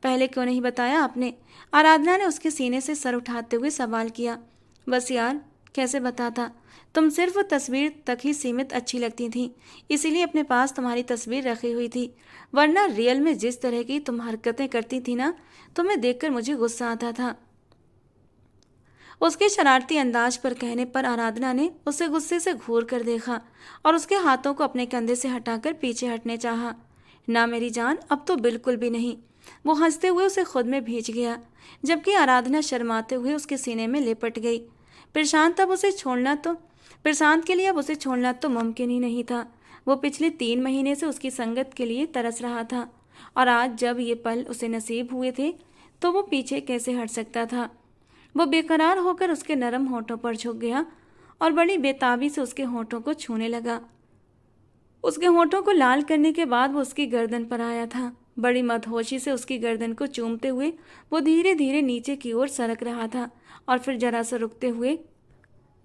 पहले क्यों नहीं बताया आपने? आराधना ने उसके सीने से सर उठाते हुए सवाल किया। बस यार, कैसे बताता? तुम सिर्फ तस्वीर तक ही सीमित अच्छी लगती थी, इसीलिए अपने पास तुम्हारी तस्वीर रखी हुई थी, वरना रियल में जिस तरह की तुम हरकतें करती थी ना, तुम्हें देखकर मुझे गुस्सा आता था। उसके शरारती अंदाज पर कहने पर आराधना ने उसे गुस्से से घूर कर देखा और उसके हाथों को अपने कंधे से हटाकर पीछे हटने चाहा। ना मेरी जान, अब तो बिल्कुल भी नहीं। वो हंसते हुए उसे खुद में भींच गया, जबकि आराधना शर्माते हुए उसके सीने में लिपट गई। प्रशांत के लिए अब उसे छोड़ना तो मुमकिन ही नहीं था। वो पिछले 3 महीने से उसकी संगत के लिए तरस रहा था, और आज जब ये पल उसे नसीब हुए थे तो वो पीछे कैसे हट सकता था। वो बेकरार होकर उसके नरम होठों पर झुक गया और बड़ी बेताबी से उसके होठों को छूने लगा। उसके होठों को लाल करने के बाद वो उसकी गर्दन पर आया था। बड़ी मदहोशी से उसकी गर्दन को चूमते हुए वो धीरे धीरे नीचे की ओर सरक रहा था, और फिर जरा सा रुकते हुए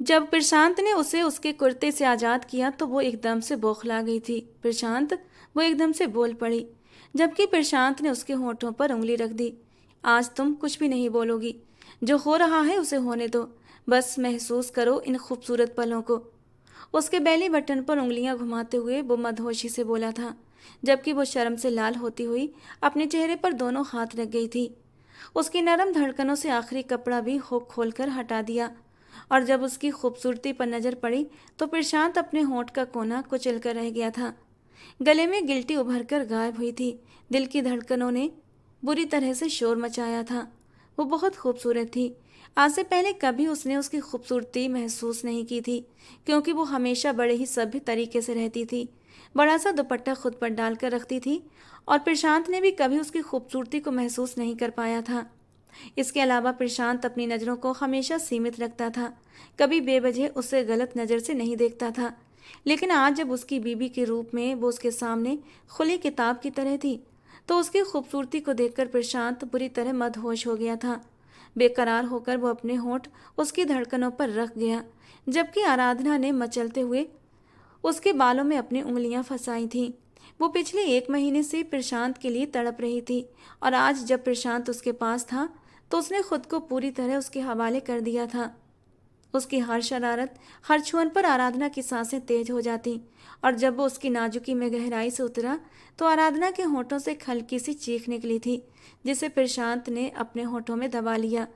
जब प्रशांत ने उसे उसके कुर्ते से आज़ाद किया तो वो एकदम से बौखला गई थी। प्रशांत, वो एकदम से बोल पड़ी, जबकि प्रशांत ने उसके होठों पर उंगली रख दी। आज तुम कुछ भी नहीं बोलोगी, जो हो रहा है उसे होने दो, बस महसूस करो इन खूबसूरत पलों को। उसके बेली बटन पर उंगलियां घुमाते हुए वो मदहोशी से बोला था, जबकि वो शर्म से लाल होती हुई अपने चेहरे पर दोनों हाथ रख गई थी। उसकी नरम धड़कनों से आखिरी कपड़ा भी हुक खोलकर हटा दिया, और जब उसकी खूबसूरती पर नजर पड़ी तो प्रशांत अपने होंठ का कोना कुचल कर रह गया था। गले में गिल्टी उभर कर गायब हुई थी। दिल की धड़कनों ने बुरी तरह से शोर मचाया था। वो बहुत खूबसूरत थी। आज से पहले कभी उसने उसकी खूबसूरती महसूस नहीं की थी, क्योंकि वो हमेशा बड़े ही सभ्य तरीके से रहती थी, बड़ा सा दुपट्टा खुद पर डालकर रखती थी, और प्रशांत ने भी कभी उसकी खूबसूरती को महसूस नहीं कर पाया था। इसके अलावा प्रशांत अपनी नज़रों को हमेशा सीमित रखता था, कभी बेवजह उसे गलत नज़र से नहीं देखता था। लेकिन आज जब उसकी बीबी के रूप में वो उसके सामने खुली किताब की तरह थी, तो उसकी खूबसूरती को देखकर प्रशांत बुरी तरह मदहोश हो गया था। बेकरार होकर वो अपने होंठ उसकी धड़कनों पर रख गया, जबकि आराधना ने मचलते हुए उसके बालों में अपनी उंगलियां फंसाई थीं। वो पिछले 1 महीने से प्रशांत के लिए तड़प रही थी, और आज जब प्रशांत उसके पास था तो उसने खुद को पूरी तरह उसके हवाले कर दिया था। उसकी हर शरारत, हर छुअन पर आराधना की सांसें तेज हो जाती, और जब वो उसकी नाजुकी में गहराई से उतरा तो आराधना के होठों से एक हल्की सी चीख निकली थी, जिसे प्रशांत ने अपने होठों में दबा लिया।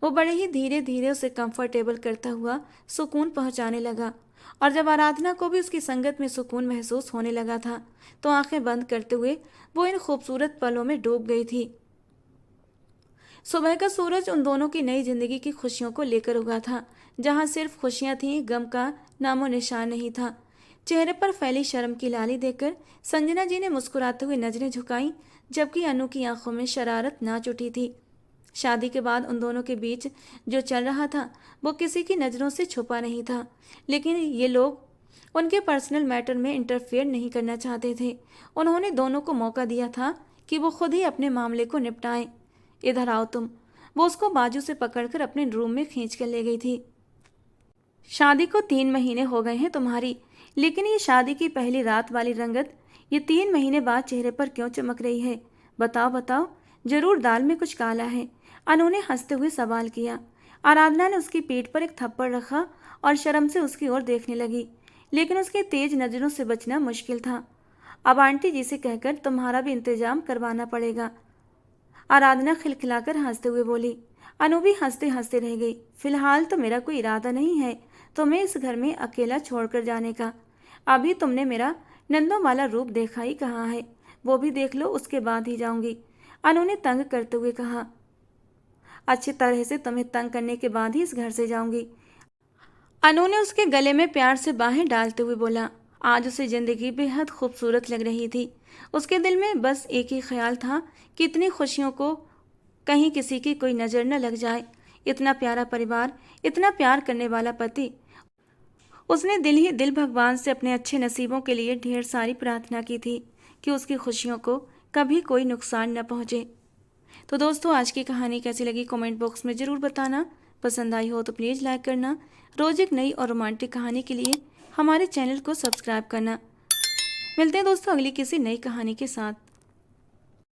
वो बड़े ही धीरे धीरे उसे कंफर्टेबल करता हुआ सुकून पहुंचाने लगा, और जब आराधना को भी उसकी संगत में सुकून महसूस होने लगा था तो आंखें बंद करते हुए वो इन खूबसूरत पलों में डूब गई थी। सुबह का सूरज उन दोनों की नई जिंदगी की खुशियों को लेकर उगा था, जहां सिर्फ खुशियां थीं, गम का नामो निशान नहीं था। चेहरे पर फैली शर्म की लाली देखकर संजना जी ने मुस्कुराते हुए नजरें झुकाई, जबकि अनु की आंखों में शरारत नाच उठी थी। शादी के बाद उन दोनों के बीच जो चल रहा था वो किसी की नज़रों से छुपा नहीं था, लेकिन ये लोग उनके पर्सनल मैटर में इंटरफेयर नहीं करना चाहते थे। उन्होंने दोनों को मौका दिया था कि वो खुद ही अपने मामले को निपटाएं। इधर आओ तुम, वो उसको बाजू से पकड़कर अपने रूम में खींच कर ले गई थी। शादी को 3 महीने हो गए हैं तुम्हारी, लेकिन ये शादी की पहली रात वाली रंगत ये 3 महीने बाद चेहरे पर क्यों चमक रही है? बताओ बताओ, जरूर दाल में कुछ काला है। अनु ने हंसते हुए सवाल किया। आराधना ने उसकी पीठ पर एक थप्पड़ रखा और शर्म से उसकी ओर देखने लगी, लेकिन उसके तेज नजरों से बचना मुश्किल था। अब आंटी जी से कहकर तुम्हारा भी इंतजाम करवाना पड़ेगा। आराधना खिलखिलाकर हंसते हुए बोली। अनु भी हंसते हंसते रह गई। फिलहाल तो मेरा कोई इरादा नहीं है तुम्हें इस घर में अकेला छोड़कर जाने का। अभी तुमने मेरा नंदों वाला रूप देखा ही कहाँ है, वो भी देख लो, उसके बाद ही जाऊंगी। अनु ने तंग करते हुए कहा। अच्छी तरह से तुम्हें तंग करने के बाद ही इस घर से जाऊंगी। अनु ने उसके गले में प्यार से बाहें डालते हुए बोला। आज उसे जिंदगी बेहद खूबसूरत लग रही थी। उसके दिल में बस एक ही ख्याल था कि इतनी खुशियों को कहीं किसी की कोई नज़र न लग जाए। इतना प्यारा परिवार, इतना प्यार करने वाला पति। उसने दिल ही दिल भगवान से अपने अच्छे नसीबों के लिए ढेर सारी प्रार्थना की थी कि उसकी खुशियों को कभी कोई नुकसान न पहुँचे। तो दोस्तों, आज की कहानी कैसी लगी कमेंट बॉक्स में ज़रूर बताना। पसंद आई हो तो प्लीज़ लाइक करना। रोज़ एक नई और रोमांटिक कहानी के लिए हमारे चैनल को सब्सक्राइब करना। मिलते हैं दोस्तों अगली किसी नई कहानी के साथ।